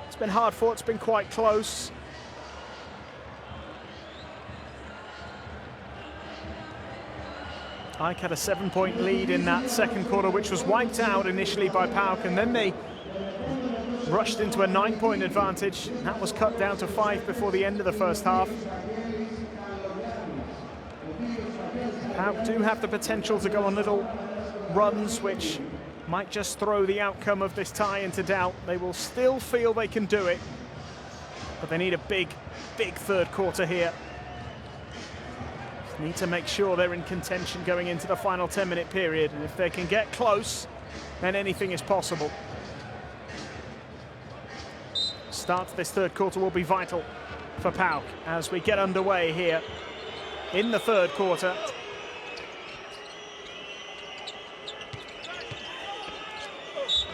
[SPEAKER 1] It's been hard fought, it's been quite close. AEK had a 7-point lead in that second quarter, which was wiped out initially by PAOK, and then they rushed into a 9-point advantage. That was cut down to 5 before the end of the first half. PAOK do have the potential to go on little runs, which might just throw the outcome of this tie into doubt. They will still feel they can do it, but they need a big, big third quarter here. Need to make sure they're in contention going into the final 10-minute period, and if they can get close, then anything is possible. Start to this third quarter will be vital for PAOK as we get underway here in the third quarter.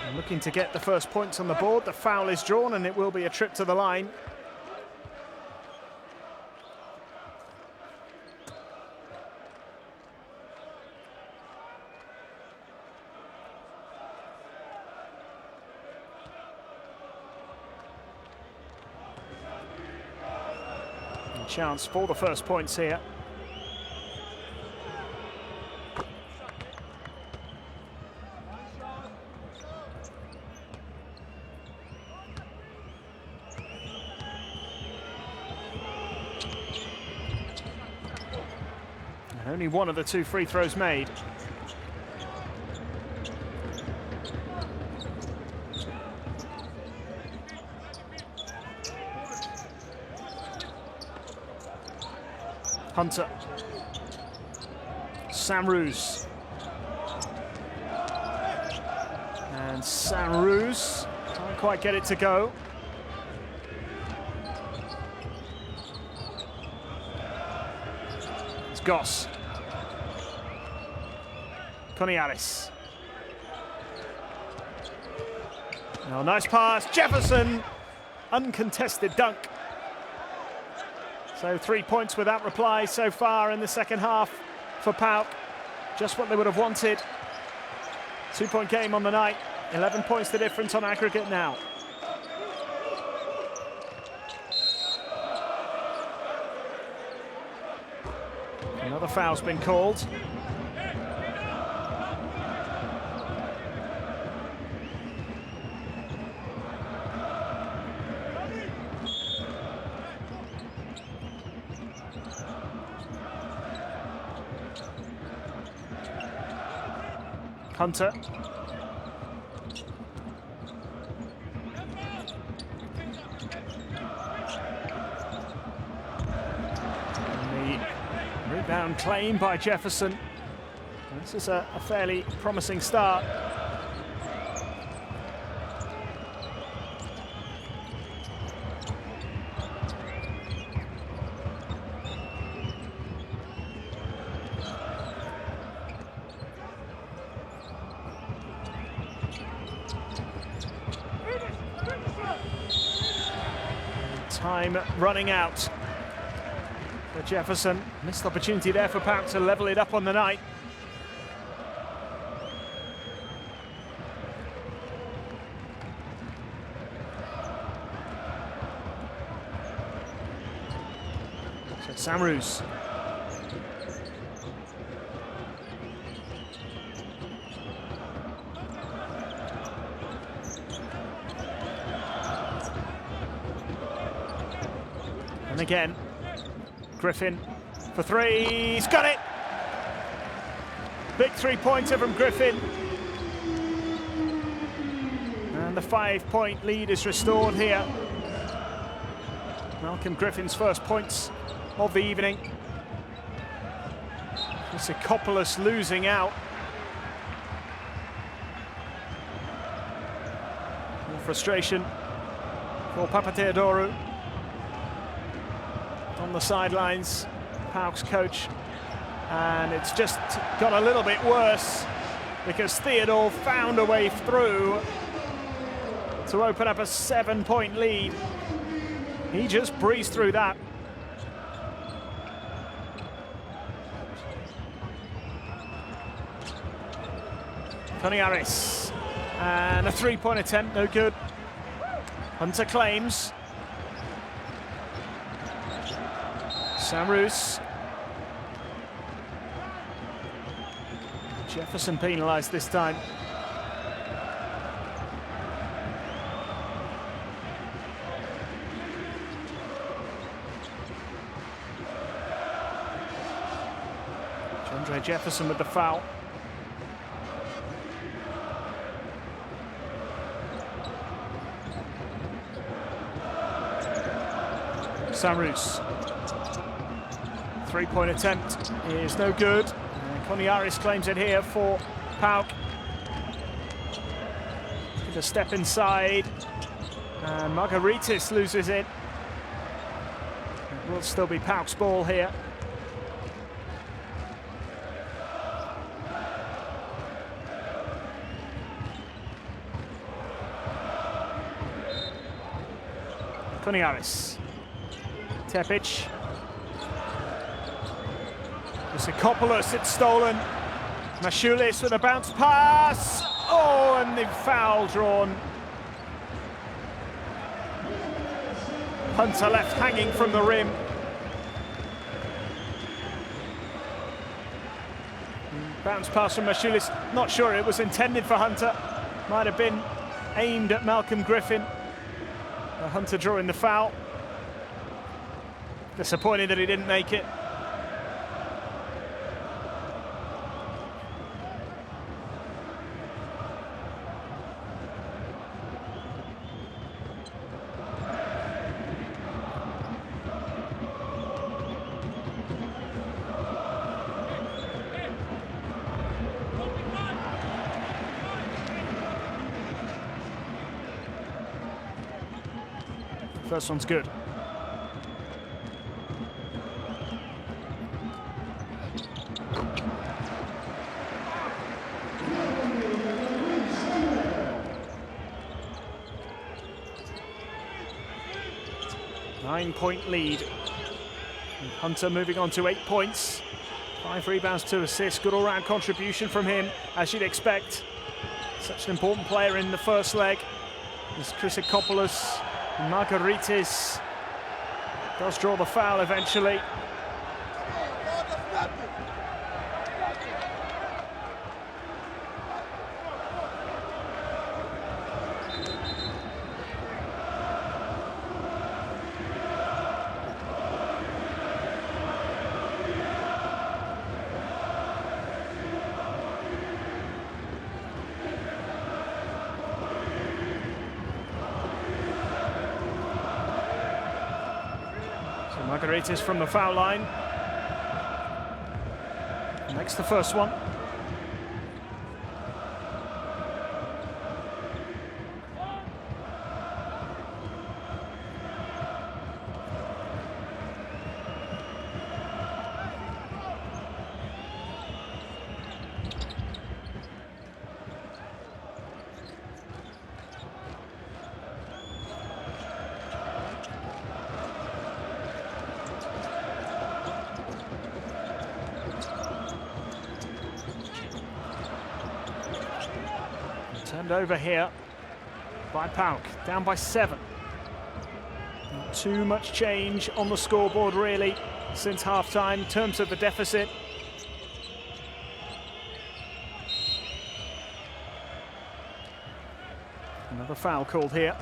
[SPEAKER 1] And looking to get the first points on the board. The foul is drawn and it will be a trip to the line. Chance for the first points here. And only one of the two free throws made. Hunter. Samruz. And Samruz can't quite get it to go. It's Goss. Coniaris. Oh, nice pass. Jefferson. Uncontested dunk. So 3 points without reply so far in the second half for PAOK. Just what they would have wanted. 2-point game on the night. 11 points the difference on aggregate now. Another foul's been called. Hunter. And the rebound claim by Jefferson. This is a fairly promising start. Time running out for Jefferson. Missed opportunity there for PAOK to level it up on the night. So Samruz. And again, Griffin for three, he's got it! Big three-pointer from Griffin. And the 5-point lead is restored here. Malcolm Griffin's first points of the evening. Sikopoulos losing out. More frustration for Papatheodorou. On the sidelines, PAOK's coach, and it's just got a little bit worse because Theodore found a way through to open up a 7-point lead. He just breezed through that. Coniaris, and a 3-point attempt, no good. Hunter claims. Samruz. Jefferson penalised this time. Andre Jefferson with the foul. Samruz. 3-point attempt is no good. Coniaris claims it here for PAOK. With a step inside. And Margaritis loses it. It will still be PAOK's ball here. Koniaris. Tepic. Christopoulos, it's stolen. Mashoulis with a bounce pass. Oh, and the foul drawn. Hunter left hanging from the rim. Bounce pass from Mashoulis. Not sure it was intended for Hunter. Might have been aimed at Malcolm Griffin. Hunter drawing the foul. Disappointed that he didn't make it. First one's good. Nine-point lead. And Hunter moving on to 8 points. 5 rebounds, 2 assists. Good all-round contribution from him, as you'd expect. Such an important player in the first leg. There's Christopoulos. Margaritis does draw the foul eventually. Margaritis from the foul line. Makes the first one. Turned over here by PAOK, down by 7. Not too much change on the scoreboard really since half-time in terms of the deficit. Another foul called here.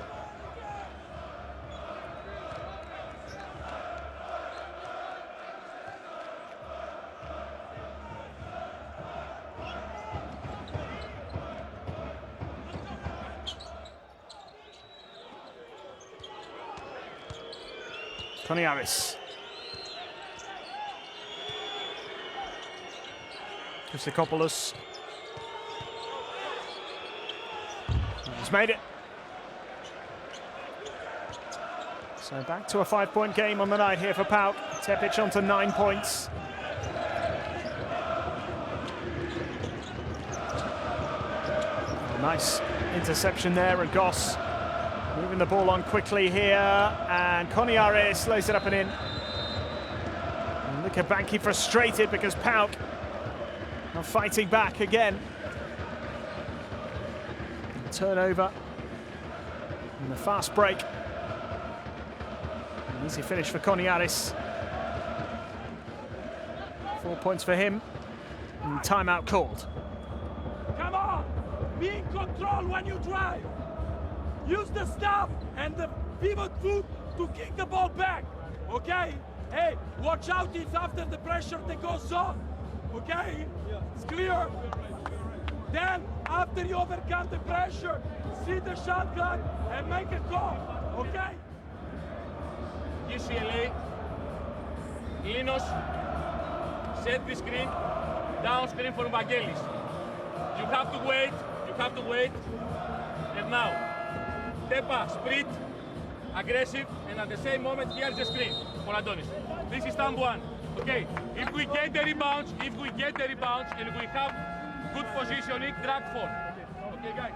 [SPEAKER 1] Koniaris. Christopoulos. He's made it. So back to a 5-point game on the night here for PAOK. Tepic onto 9 points. Nice interception there, and Goss moving the ball on quickly here, and Koniaris lays it up and in. And Likabanki frustrated because PAOK are fighting back again. Turnover and the fast break. An easy finish for Koniaris. 4 points for him. And timeout called.
[SPEAKER 2] Come on! Be in control when you drive! Use the staff and the pivot foot to kick the ball back, okay? Hey, watch out if after the pressure that goes on, okay? It's clear? Then, after you overcome the pressure, see the shot clock and make a call, okay?
[SPEAKER 3] UCLA, Linos, set the screen, down screen for Vangelis. You have to wait, and now. Tepa, sprint, aggressive, and at the same moment, here's the screen for Adonis. This is stand 1, okay? If we get the rebounds, and we have good positioning, drag 4. Okay, guys?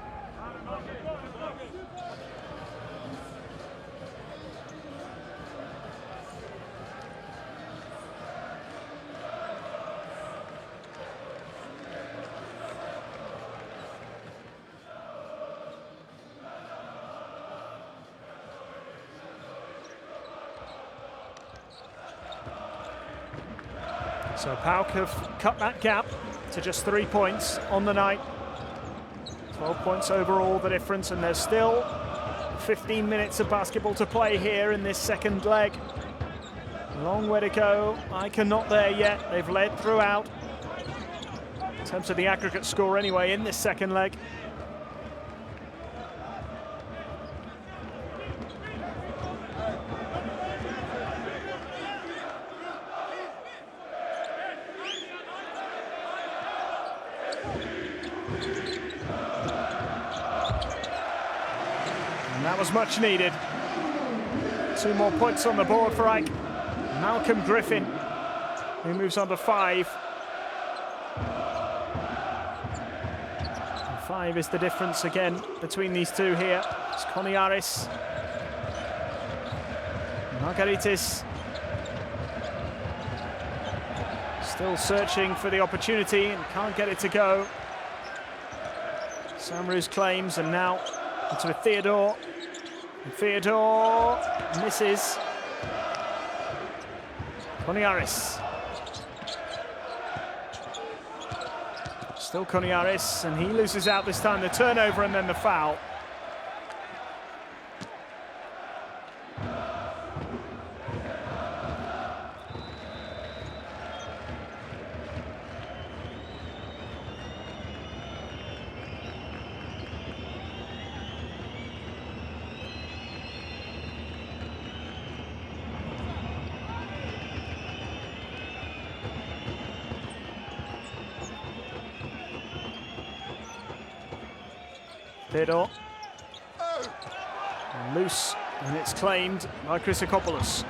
[SPEAKER 1] So PAOK have cut that gap to just 3 points on the night. 12 points overall, the difference, and there's still 15 minutes of basketball to play here in this second leg. Long way to go. AEK are not there yet. They've led throughout. In terms of the aggregate score anyway in this second leg. And that was much needed. 2 more points on the board for AEK. Malcolm Griffin, who moves on to 5. 5 is the difference again between these two here. It's Koniaris. Margaritis still searching for the opportunity and can't get it to go. Samru's claims, and now into Theodore. And Theodore misses. Koniaris. Still Koniaris, and he loses out this time. The turnover and then the foul. Theodore. And loose, and it's claimed by Chrysokopoulos.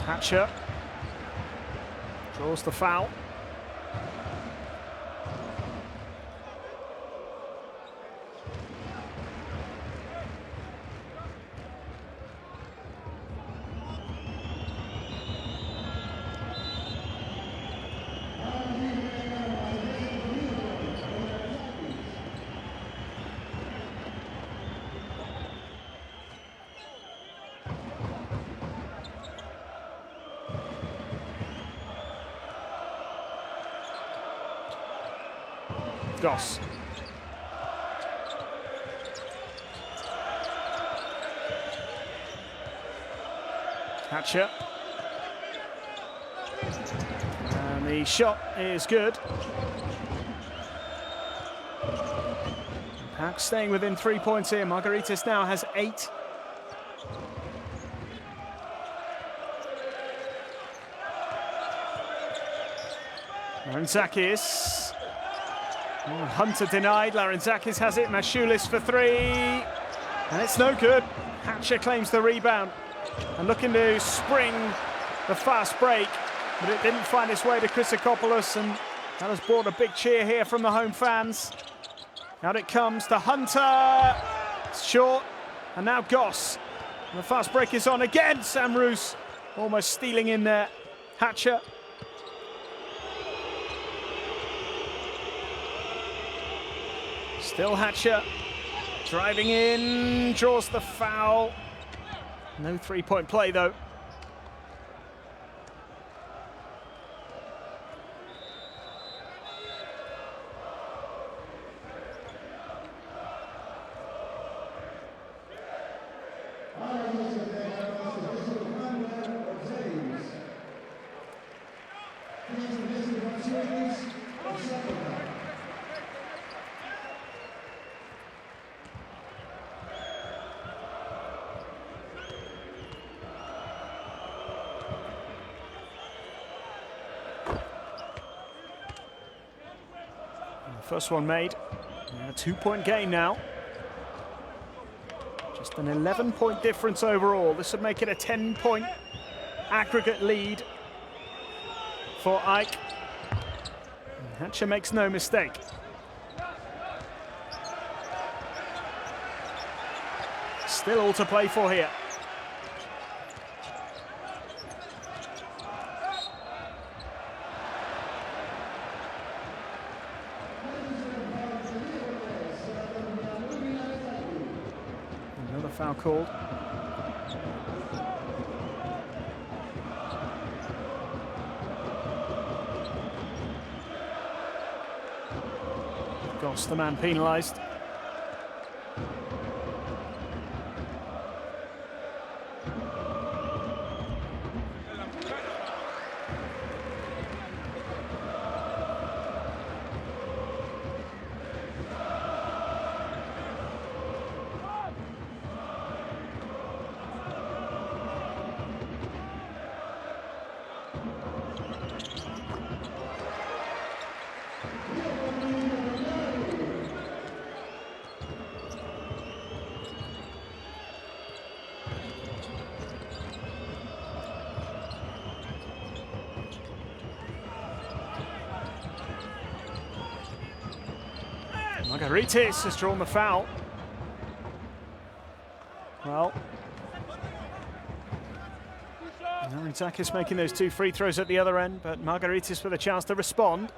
[SPEAKER 1] Hatcher draws the foul. Goss. Hatcher. And the shot is good. PAOK staying within 3 points here. Margaritis now has 8. Larentzakis. Oh, Hunter denied. Larentzakis has it. Mashulis for 3. And it's no good. Hatcher claims the rebound. And looking to spring the fast break. But it didn't find its way to Chrysokopoulos. And that has brought a big cheer here from the home fans. Out it comes to Hunter. It's short. And now Goss. And the fast break is on again. Samru's almost stealing in there. Hatcher. Still Hatcher, driving in, draws the foul. No 3-point play though. First one made. A 2-point game now. Just an 11-point difference overall. This would make it a 10-point aggregate lead for AEK. Hatcher makes no mistake. Still all to play for here. Foul called. Goss, the man penalised. Margaritis has drawn the foul. Well, Arantakis making those 2 free throws at the other end, but Margaritis with a chance to respond.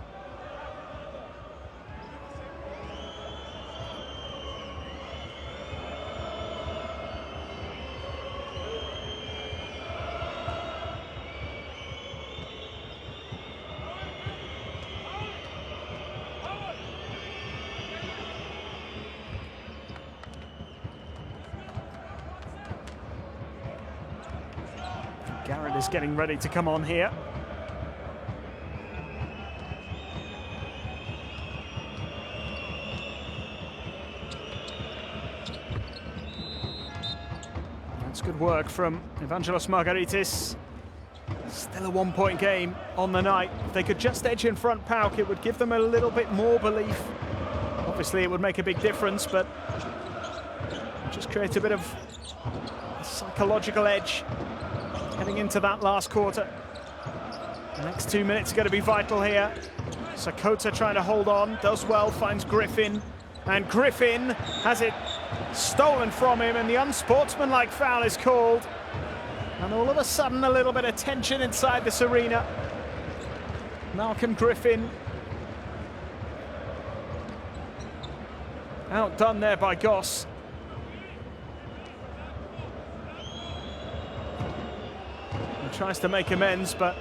[SPEAKER 1] Garrett is getting ready to come on here. That's good work from Evangelos Margaritis. Still a 1-point game on the night. If they could just edge in front PAOK, it would give them a little bit more belief. Obviously it would make a big difference, but just create a bit of a psychological edge heading into that last quarter. The next 2 minutes are going to be vital here. Sakota trying to hold on, does well, finds Griffin, and Griffin has it stolen from him, and the unsportsmanlike foul is called. And all of a sudden, a little bit of tension inside this arena. Malcolm Griffin outdone there by Goss. He tries to make amends, but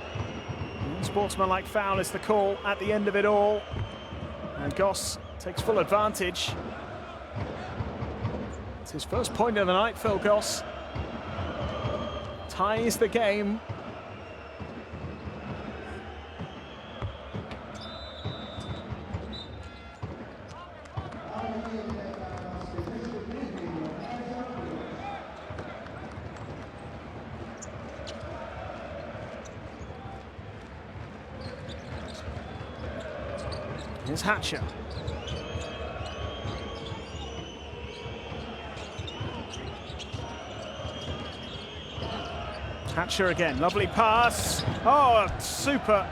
[SPEAKER 1] unsportsmanlike foul is the call at the end of it all. And Goss takes full advantage. It's his first point of the night, Phil Goss. Ties the game. Here's Hatcher. Hatcher again, lovely pass. Oh, super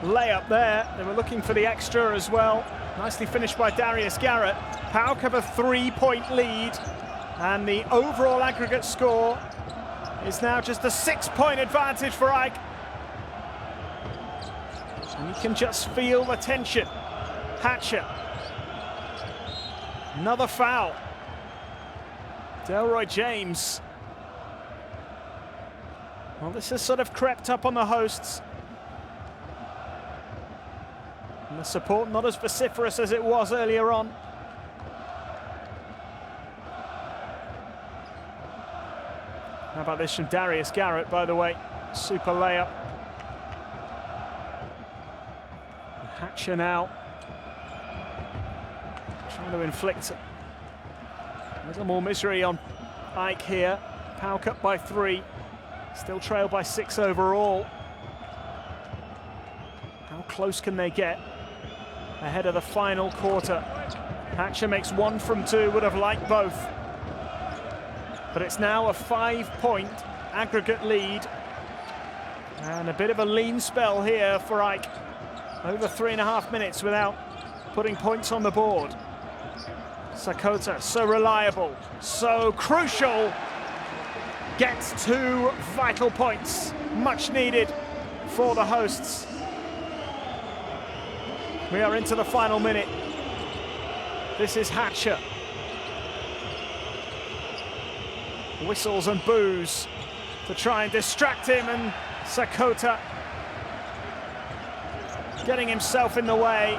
[SPEAKER 1] layup there. They were looking for the extra as well. Nicely finished by Darius Garrett. PAOK have a 3-point lead, and the overall aggregate score is now just a 6-point advantage for AEK. And you can just feel the tension. Hatcher. Another foul. Delroy James. Well, this has sort of crept up on the hosts. And the support not as vociferous as it was earlier on. How about this from Darius Garrett, by the way? Super layup. Hatcher now trying to inflict a little more misery on AEK here. PAOK up by 3, still trail by 6 overall. How close can they get ahead of the final quarter? Hatcher makes 1 from 2, would have liked both. But it's now a 5-point aggregate lead. And a bit of a lean spell here for AEK. Over 3.5 minutes without putting points on the board. Sakota, so reliable, so crucial. Gets 2 vital points, much needed for the hosts. We are into the final minute. This is Hatcher. Whistles and boos to try and distract him, and Sakota getting himself in the way.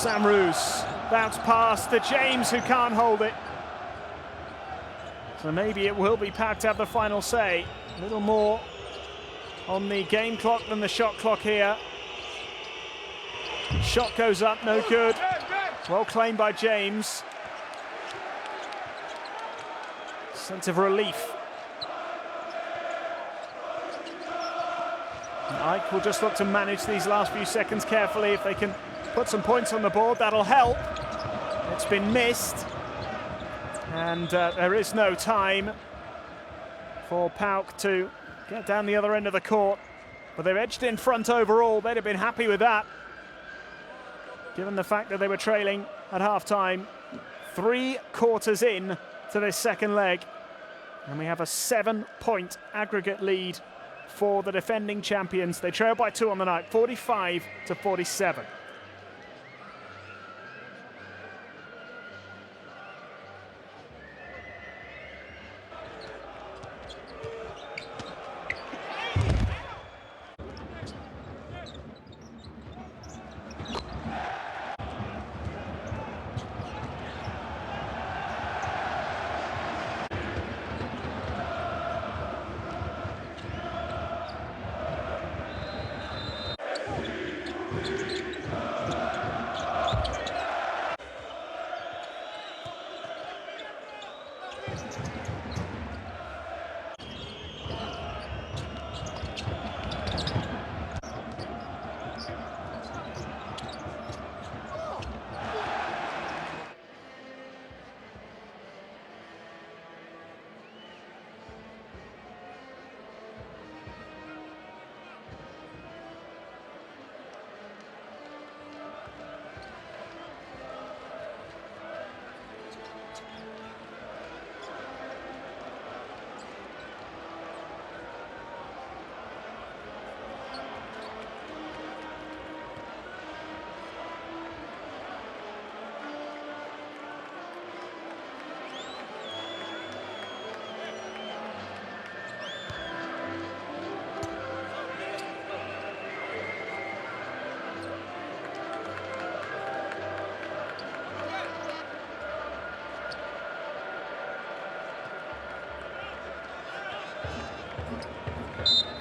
[SPEAKER 1] Sam Roos. Bounce past to James, who can't hold it. So maybe it will be PAOK to have the final say. A little more on the game clock than the shot clock here. Shot goes up, no good. Well claimed by James. Sense of relief. And AEK will just look to manage these last few seconds carefully. If they can put some points on the board, that'll help. It's been missed. And there is no time for PAOK to get down the other end of the court. But they've edged in front overall. They'd have been happy with that, given the fact that they were trailing at half-time. 3 quarters in to this second leg. And we have a 7-point aggregate lead for the defending champions. They trail by 2 on the night, 45-47.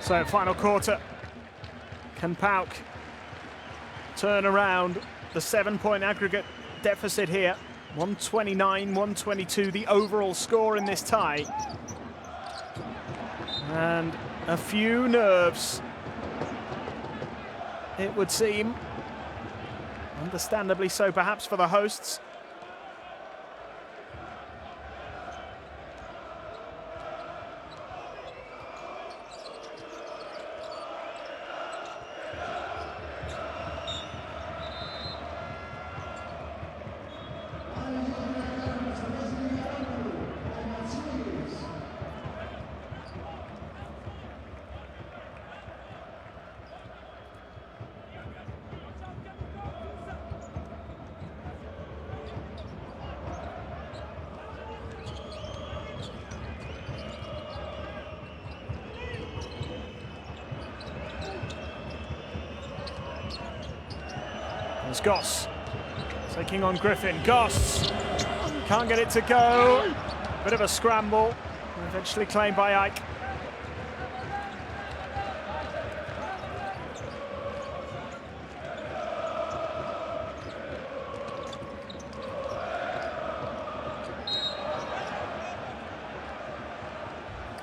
[SPEAKER 1] So final quarter, can PAOK turn around the 7-point aggregate deficit here? 129-122, the overall score in this tie. And a few nerves, it would seem. Understandably so, perhaps, for the hosts. There's Goss taking on Griffin. Goss can't get it to go. Bit of a scramble. Eventually claimed by AEK.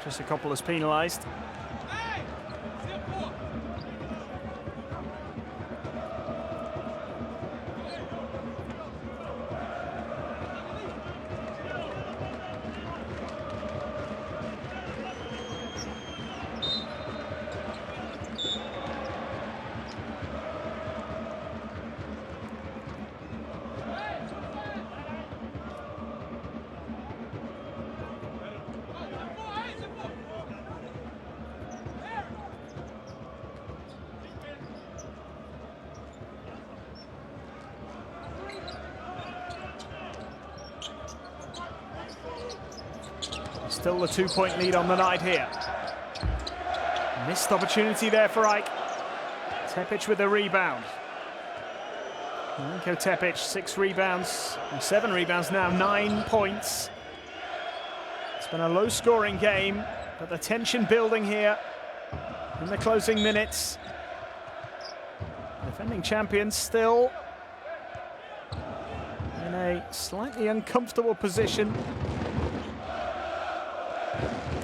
[SPEAKER 1] Trisakopoulos penalised. Still the 2-point lead on the night here. Missed opportunity there for AEK. Tepic with the rebound. Milenko Tepic, 6 rebounds, 7 rebounds now, 9 points. It's been a low-scoring game, but the tension building here in the closing minutes. Defending champions still in a slightly uncomfortable position,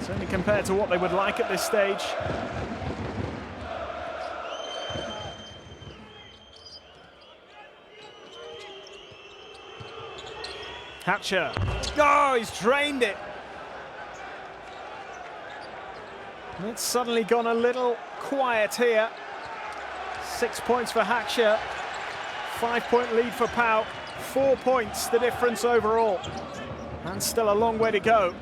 [SPEAKER 1] certainly compared to what they would like at this stage. Hatcher. Oh, he's drained it. And it's suddenly gone a little quiet here. 6 points for Hatcher. 5-point lead for PAOK. 4 points the difference overall. And still a long way to go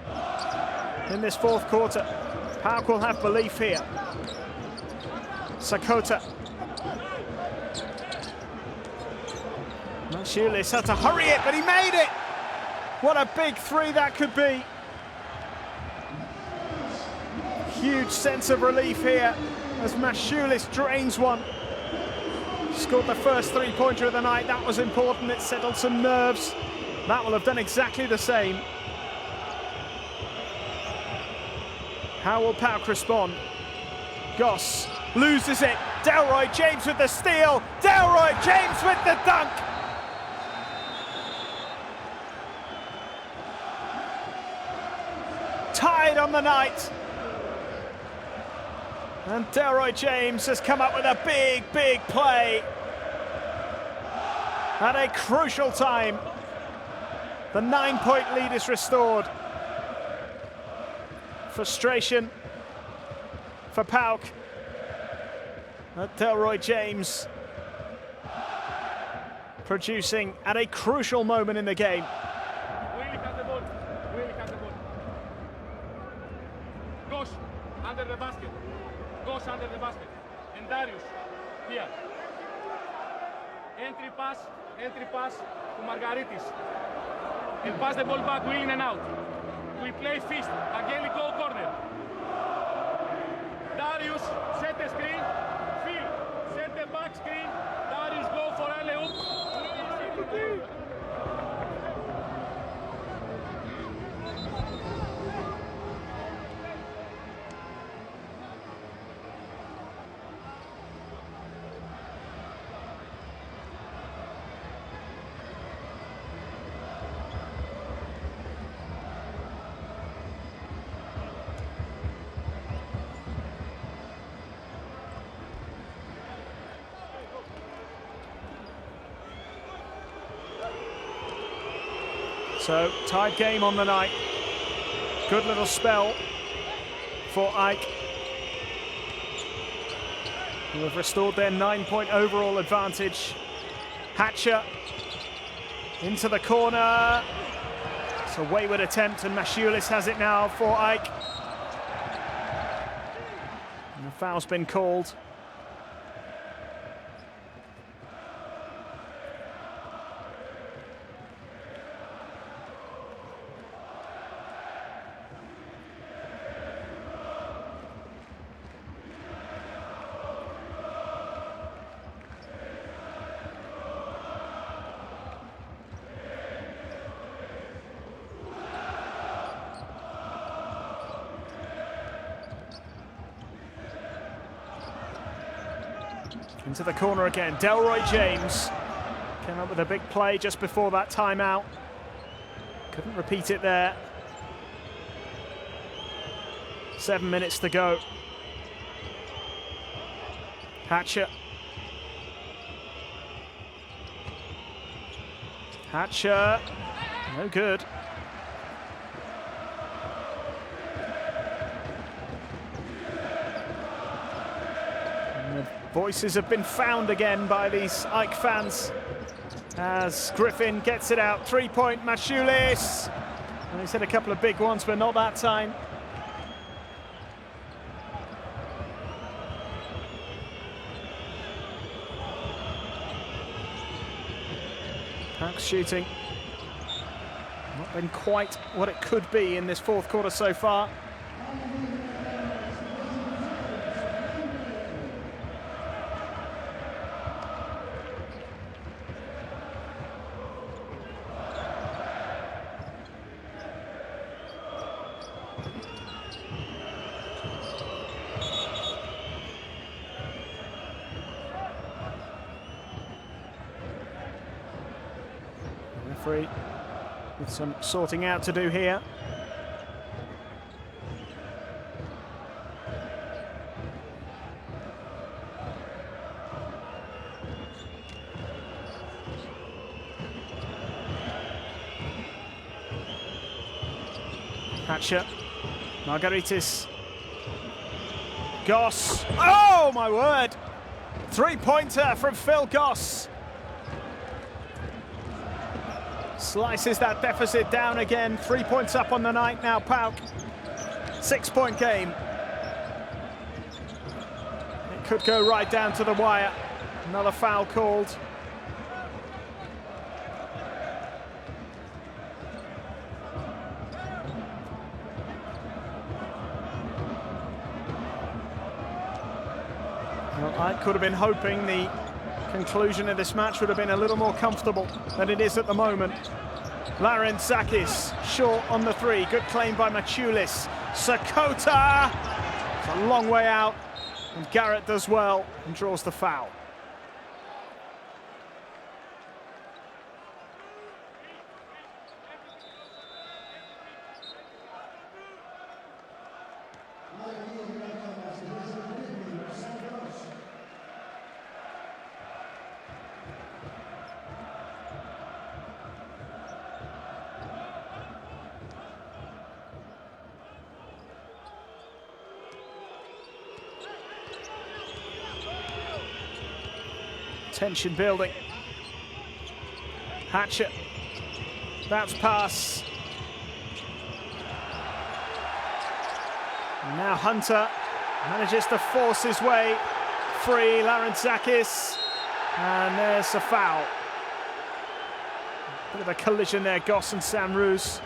[SPEAKER 1] in this fourth quarter. PAOK will have belief here. Sakota. Maciulis had to hurry it, but he made it. What a big three that could be. Huge sense of relief here as Maciulis drains one. Scored the first three-pointer of the night. That was important. It settled some nerves. That will have done exactly the same. How will PAOK respond? Goss loses it. Delroy James with the steal. Delroy James with the dunk. Tied on the night. And Delroy James has come up with a big, big play at a crucial time. The 9-point lead is restored. Frustration for PAOK. Delroy James producing at a crucial moment in the game.
[SPEAKER 3] Goes under the basket. Goes under the basket. And Darius here. Entry pass to Margaritis. And pass the ball back, we in and out. We play fist. Again we go corner. Darius set the screen. Phil set the back screen. Darius go for alley-oop.
[SPEAKER 1] So, tied game on the night. Good little spell for AEK, who have restored their 9-point overall advantage. Hatcher into the corner. It's a wayward attempt, and Maciulis has it now for AEK. And the foul's been called. Into the corner again, Delroy James came up with a big play just before that timeout. Couldn't repeat it there. 7 minutes to go. Hatcher. Hatcher, no good. Voices have been found again by these AEK fans as Griffin gets it out. 3-point Maciulis. And he's hit a couple of big ones, but not that time. PAOK's shooting not been quite what it could be in this fourth quarter so far. Referee with some sorting out to do here. Hatcher, Margaritis, Goss. Oh my word! Three-pointer from Phil Goss. Slices that deficit down again. 3 points up on the night now, PAOK. 6-point game. It could go right down to the wire. Another foul called. Well, I could have been hoping the conclusion of this match would have been a little more comfortable than it is at the moment. Larentzakis short on the three. Good claim by Machulis. Sakota! It's a long way out. And Garrett does well and draws the foul. Tension building. Hatcher. Bounce pass. And now Hunter manages to force his way free. Larentzakis. And there's a foul. Bit of a collision there, Goss and Sam Roos.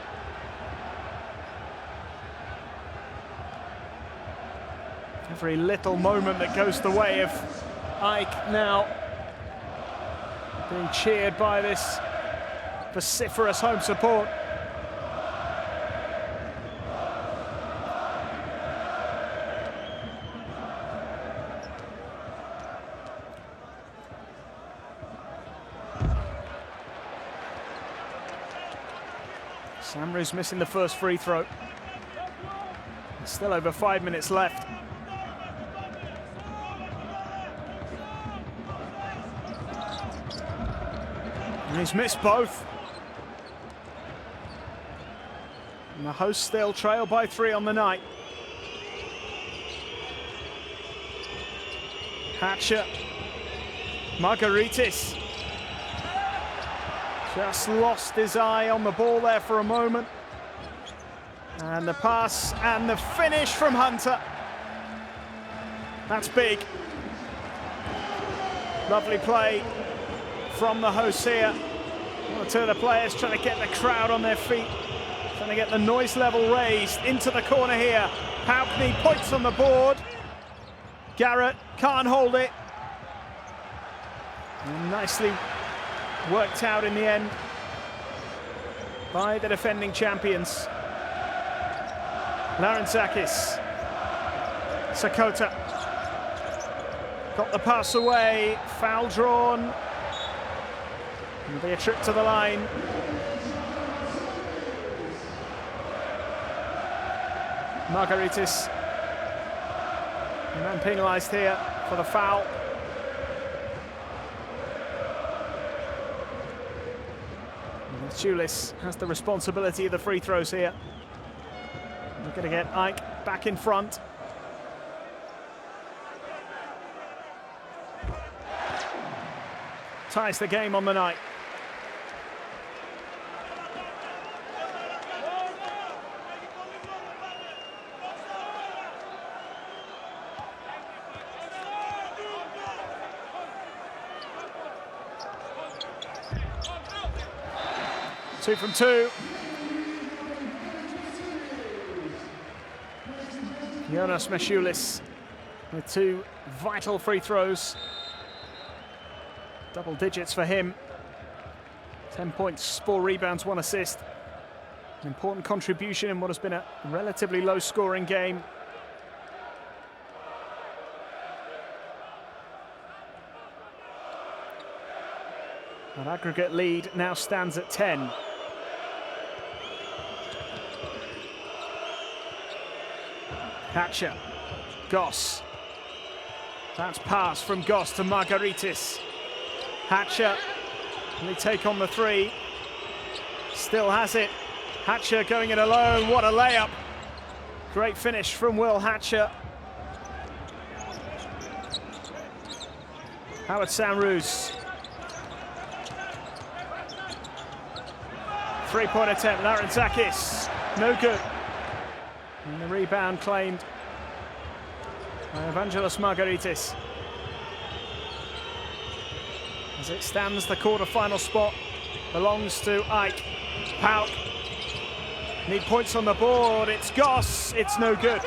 [SPEAKER 1] Every little moment that goes the way of AEK now being cheered by this vociferous home support. Samru's missing the first free throw. There's still over 5 minutes left. And he's missed both. And the hosts still trail by 3 on the night. Hatcher. Margaritis. Just lost his eye on the ball there for a moment. And the pass and the finish from Hunter. That's big. Lovely play from the hosts here. One or two of the players trying to get the crowd on their feet, trying to get the noise level raised into the corner here. PAOK need points on the board. Garrett can't hold it. And nicely worked out in the end by the defending champions. Larentzakis. Sakota. Got the pass away. Foul drawn. It'll be a trip to the line. Margaritis. The man penalised here for the foul. Chulis has the responsibility of the free throws here. We're going to get AEK back in front. Ties the game on the night. Two from two. Jonas Machulis with 2 vital free throws. Double digits for him. 10 points, 4 rebounds, 1 assist. An important contribution in what has been a relatively low-scoring game. That aggregate lead now stands at 10. Hatcher, Goss. That's pass from Goss to Margaritis. Hatcher, they take on the three. Still has it. Hatcher going it alone. What a layup. Great finish from Will Hatcher. Howard Samroos. Three-point attempt, Larentzakis. No good. And the rebound claimed by Evangelos Margaritis. As it stands, the quarter-final spot belongs to AEK. PAOK need points on the board. It's Goss. It's no good.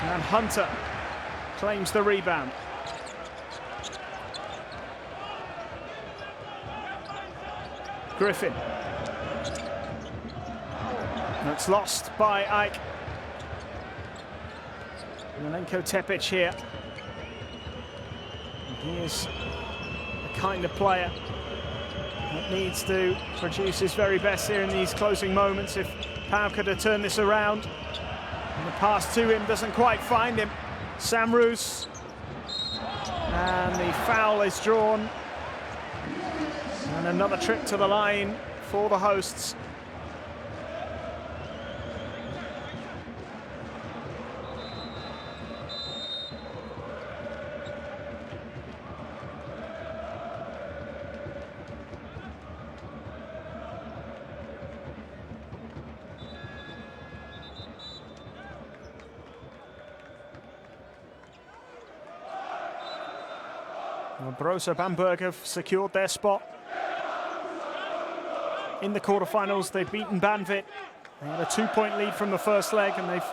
[SPEAKER 1] And Hunter claims the rebound. Griffin. That's lost by AEK. Milenko Tepic here. And he is the kind of player that needs to produce his very best here in these closing moments. If PAOK could have turned this around, and the pass to him doesn't quite find him. Samroos, and the foul is drawn. And another trip to the line for the hosts. Well, Brosa Bamberg have secured their spot in the quarterfinals. They've beaten Banvit. They had a 2-point lead from the first leg, and they've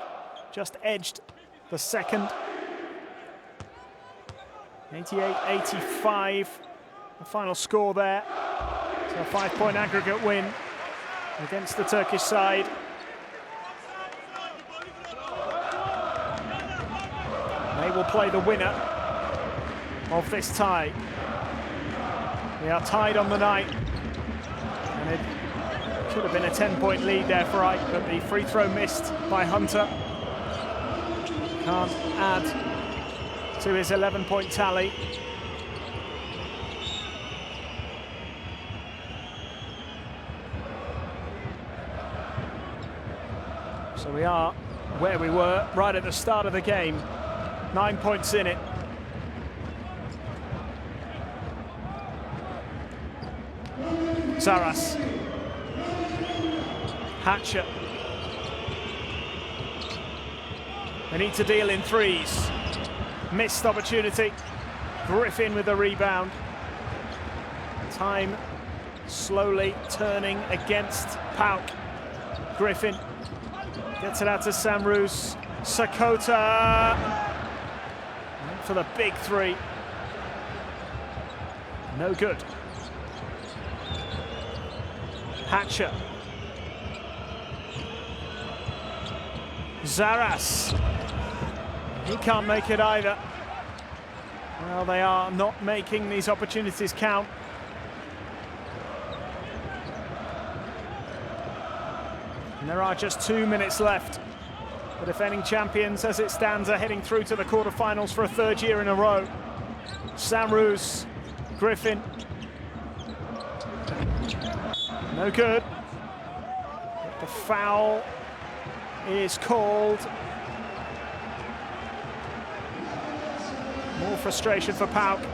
[SPEAKER 1] just edged the second. 88-85, the final score there. So a 5-point aggregate win against the Turkish side. They will play the winner of this tie. They are tied on the night, and it should have been a 10-point lead there for AEK, but the free throw missed by Hunter can't add to his 11-point tally. So we are where we were right at the start of the game. 9 points in it. Zaras. Hatcher. They need to deal in threes. Missed opportunity. Griffin with the rebound. Time slowly turning against PAOK. Griffin gets it out to Samroos. Sakota. And for the big three. No good. Hatcher. Zaras. He can't make it either. Well, they are not making these opportunities count. And there are just 2 minutes left. The defending champions, as it stands, are heading through to the quarterfinals for a third year in a row. Samroos, Griffin. No good. The foul is called. More frustration for PAOK.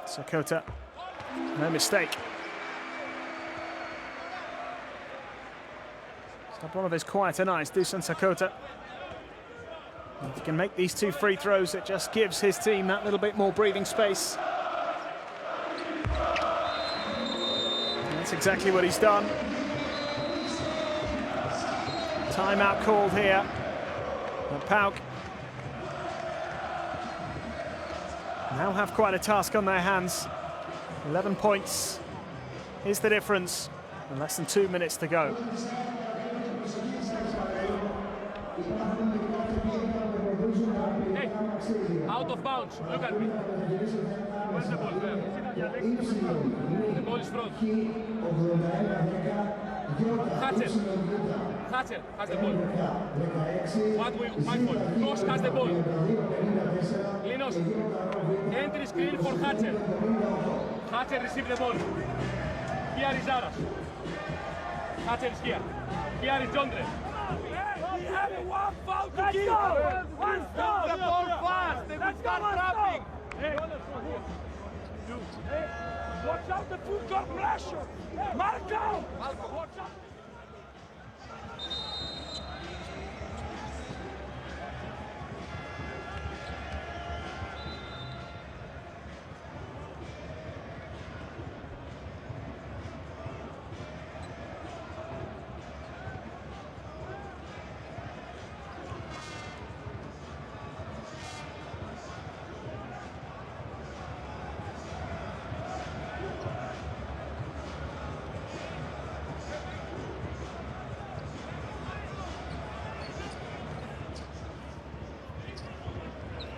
[SPEAKER 1] Sakota, no mistake. It's not one of his quieter nights, Dusan Sakota. If he can make these 2 free throws, it just gives his team that little bit more breathing space. And that's exactly what he's done. Timeout called here. And PAOK now have quite a task on their hands. 11 points is the difference, and less than 2 minutes to go.
[SPEAKER 3] Hey, out of bounds. Look at me. Where's the ball? The ball is front. Hatcher has the ball. What we fight for? Cross has the ball. Linos, entry screen for Hatcher. Hatcher receive the ball. Here is Aras. Hatcher is here. Here is Jondre.
[SPEAKER 2] We have one foul to give. One foul.
[SPEAKER 3] The ball fast. They will start trapping.
[SPEAKER 2] Watch out the full court pressure. Marco. Watch out.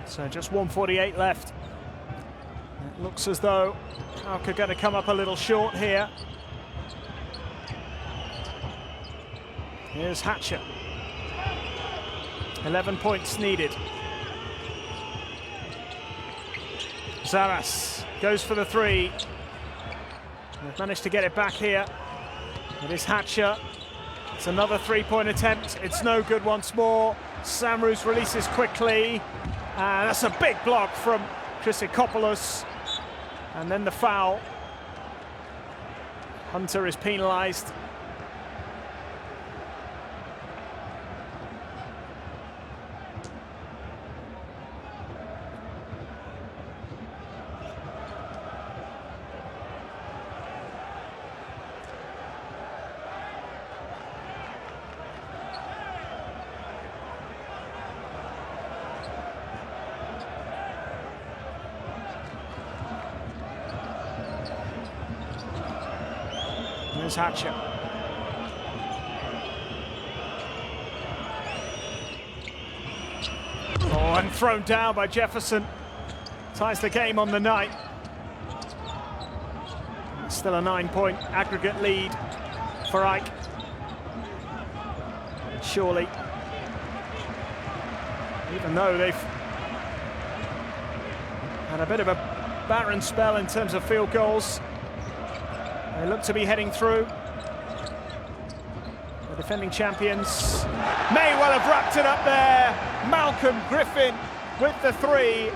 [SPEAKER 1] So just 1:48 left. It looks as though PAOK are going to come up a little short here. Here's Hatcher. 11 points needed. Zaras goes for the three. They've managed to get it back here. It is Hatcher. It's another three-point attempt. It's no good once more. Samrus releases quickly. And that's a big block from Christopoulos. And then the foul. Hunter is penalised. There's Hatcher. Oh, and thrown down by Jefferson. Ties the game on the night. Still a 9-point aggregate lead for AEK. Surely, even though they've had a bit of a barren spell in terms of field goals, they look to be heading through. The defending champions may well have wrapped it up there. Malcolm Griffin with the three.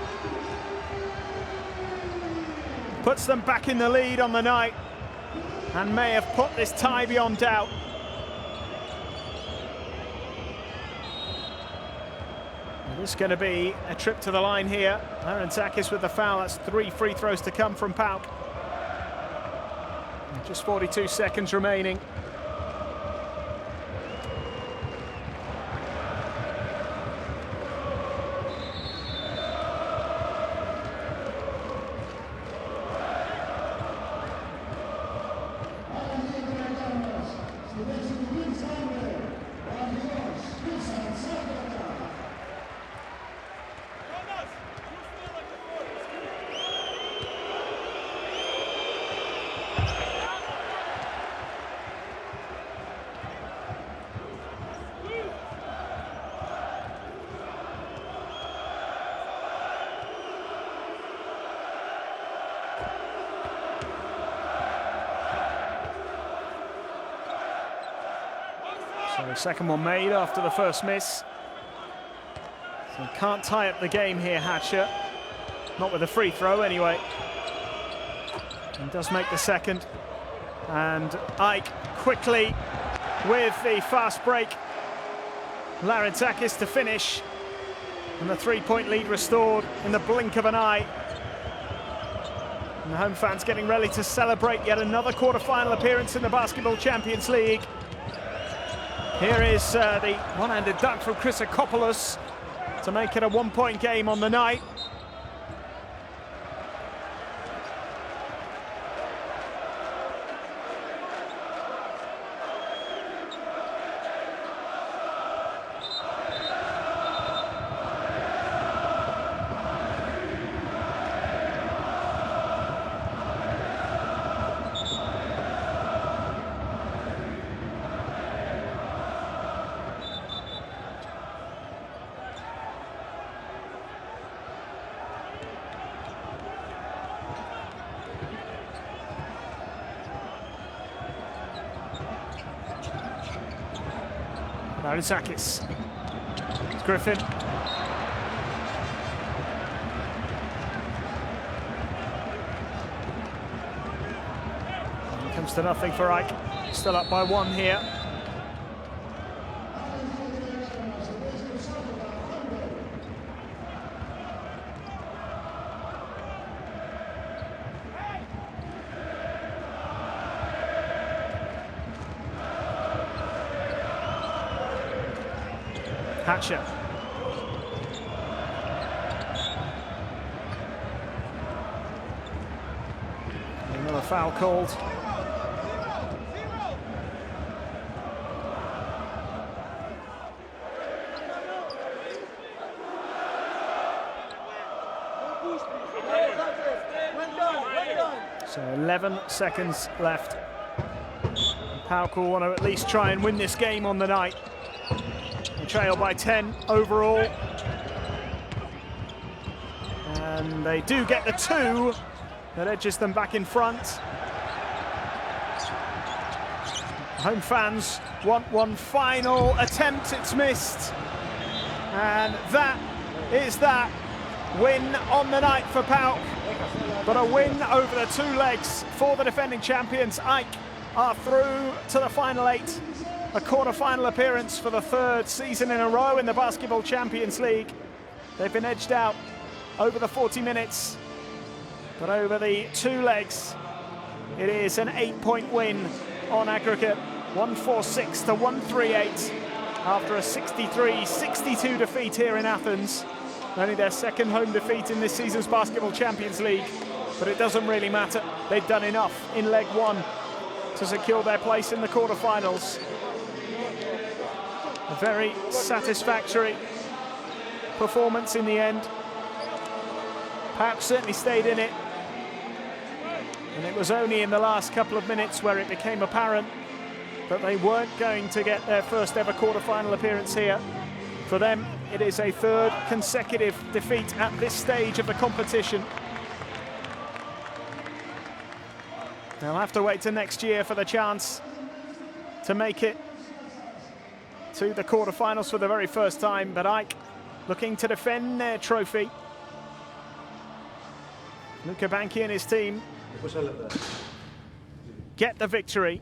[SPEAKER 1] Puts them back in the lead on the night and may have put this tie beyond doubt. This is going to be a trip to the line here. Larentakis with the foul. That's 3 free throws to come from PAOK. Just 42 seconds remaining. So the second one made after the first miss. So can't tie up the game here, Hatcher. Not with a free throw anyway. He does make the second. And AEK quickly with the fast break. Larentakis to finish. And the three-point lead restored in the blink of an eye. And the home fans getting ready to celebrate yet another quarter-final appearance in the Basketball Champions League. Here is the one-handed dunk from Christopoulos to make it a one-point game on the night. Varousakis. It's Griffin. And it comes to nothing for AEK. Still up by 1 here. Hatcher. Another foul called. So 11 seconds left. PAOK will want to at least try and win this game on the night. Trail by 10 overall, and they do get the 2 that edges them back in front. Home fans want one final attempt. It's missed, and that is that win on the night for PAOK, but a win over the 2 legs for the defending champions. AEK are through to the final 8. A quarter-final appearance for the 3rd season in a row in the Basketball Champions League. They've been edged out over the 40 minutes, but over the 2 legs, it is an 8-point win on aggregate, 146 to 138, after a 63-62 defeat here in Athens. Only their 2nd home defeat in this season's Basketball Champions League, but it doesn't really matter. They've done enough in leg 1 to secure their place in the quarterfinals. A very satisfactory performance in the end. PAOK certainly stayed in it, and it was only in the last couple of minutes where it became apparent that they weren't going to get their first ever quarter-final appearance here. For them, it is a 3rd consecutive defeat at this stage of the competition. They'll have to wait till next year for the chance to make it to the quarterfinals for the very first time, but AEK looking to defend their trophy. Luka Banki and his team get the victory,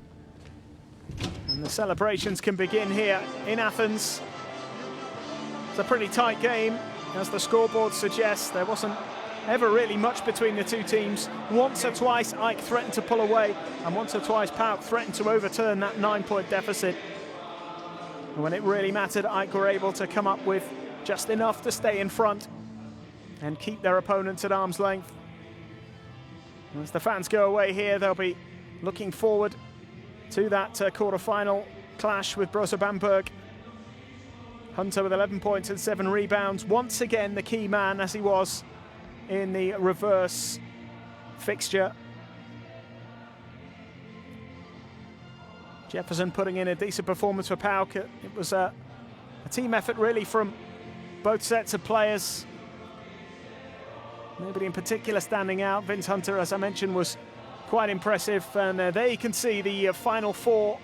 [SPEAKER 1] and the celebrations can begin here in Athens. It's a pretty tight game, as the scoreboard suggests. There wasn't ever really much between the 2 teams. Once or twice AEK threatened to pull away, and once or twice PAOK threatened to overturn that 9-point deficit. And when it really mattered, AEK were able to come up with just enough to stay in front and keep their opponents at arm's length. And as the fans go away here, they'll be looking forward to that quarter-final clash with Brose Bamberg. Hunter with 11 points and 7 rebounds. Once again, the key man, as he was in the reverse fixture. Jefferson putting in a decent performance for PAOK. It was a team effort really from both sets of players. Nobody in particular standing out. Vince Hunter, as I mentioned, was quite impressive. And there you can see the Final 4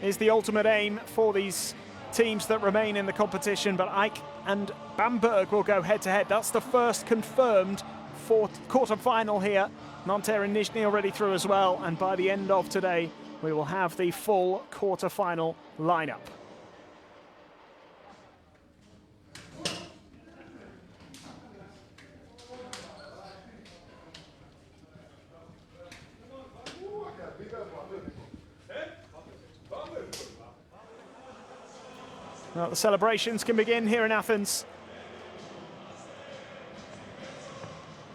[SPEAKER 1] is the ultimate aim for these teams that remain in the competition. But AEK and Bamberg will go head-to-head. That's the first confirmed quarter-final here. Nanterre and Nizhny already through as well. And by the end of today, we will have the full quarter-final lineup. Well, the celebrations can begin here in Athens.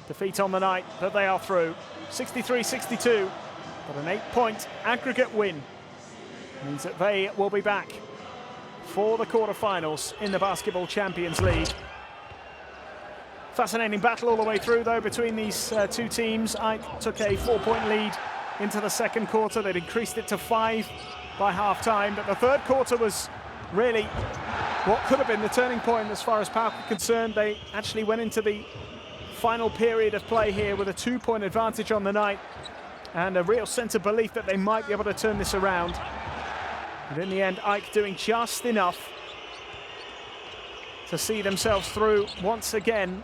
[SPEAKER 1] Defeat on the night, but they are through. 63-62. But an 8-point aggregate win means that they will be back for the quarterfinals in the Basketball Champions League. Fascinating battle all the way through, though, between these 2 teams. AEK took a 4-point lead into the second quarter. They'd increased it to 5 by half-time, but the third quarter was really what could have been the turning point as far as PAOK are concerned. They actually went into the final period of play here with a 2-point advantage on the night, and a real sense of belief that they might be able to turn this around. But in the end, AEK doing just enough to see themselves through once again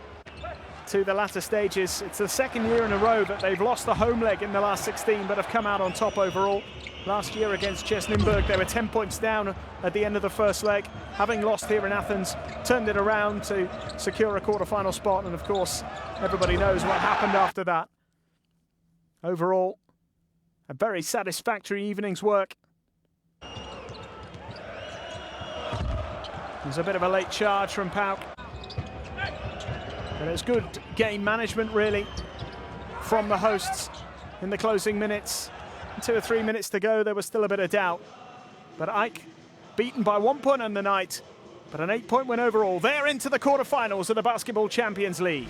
[SPEAKER 1] to the latter stages. It's the second year in a row that they've lost the home leg in the last 16, but have come out on top overall. Last year against Chesnimberg, they were 10 points down at the end of the first leg. Having lost here in Athens, turned it around to secure a quarter-final spot, and of course, everybody knows what happened after that. Overall, a very satisfactory evening's work. There's a bit of a late charge from PAOK. But it's good game management, really, from the hosts in the closing minutes. 2 or 3 minutes to go, there was still a bit of doubt. But AEK beaten by 1 point on the night, but an 8-point win overall. They're into the quarterfinals of the Basketball Champions League.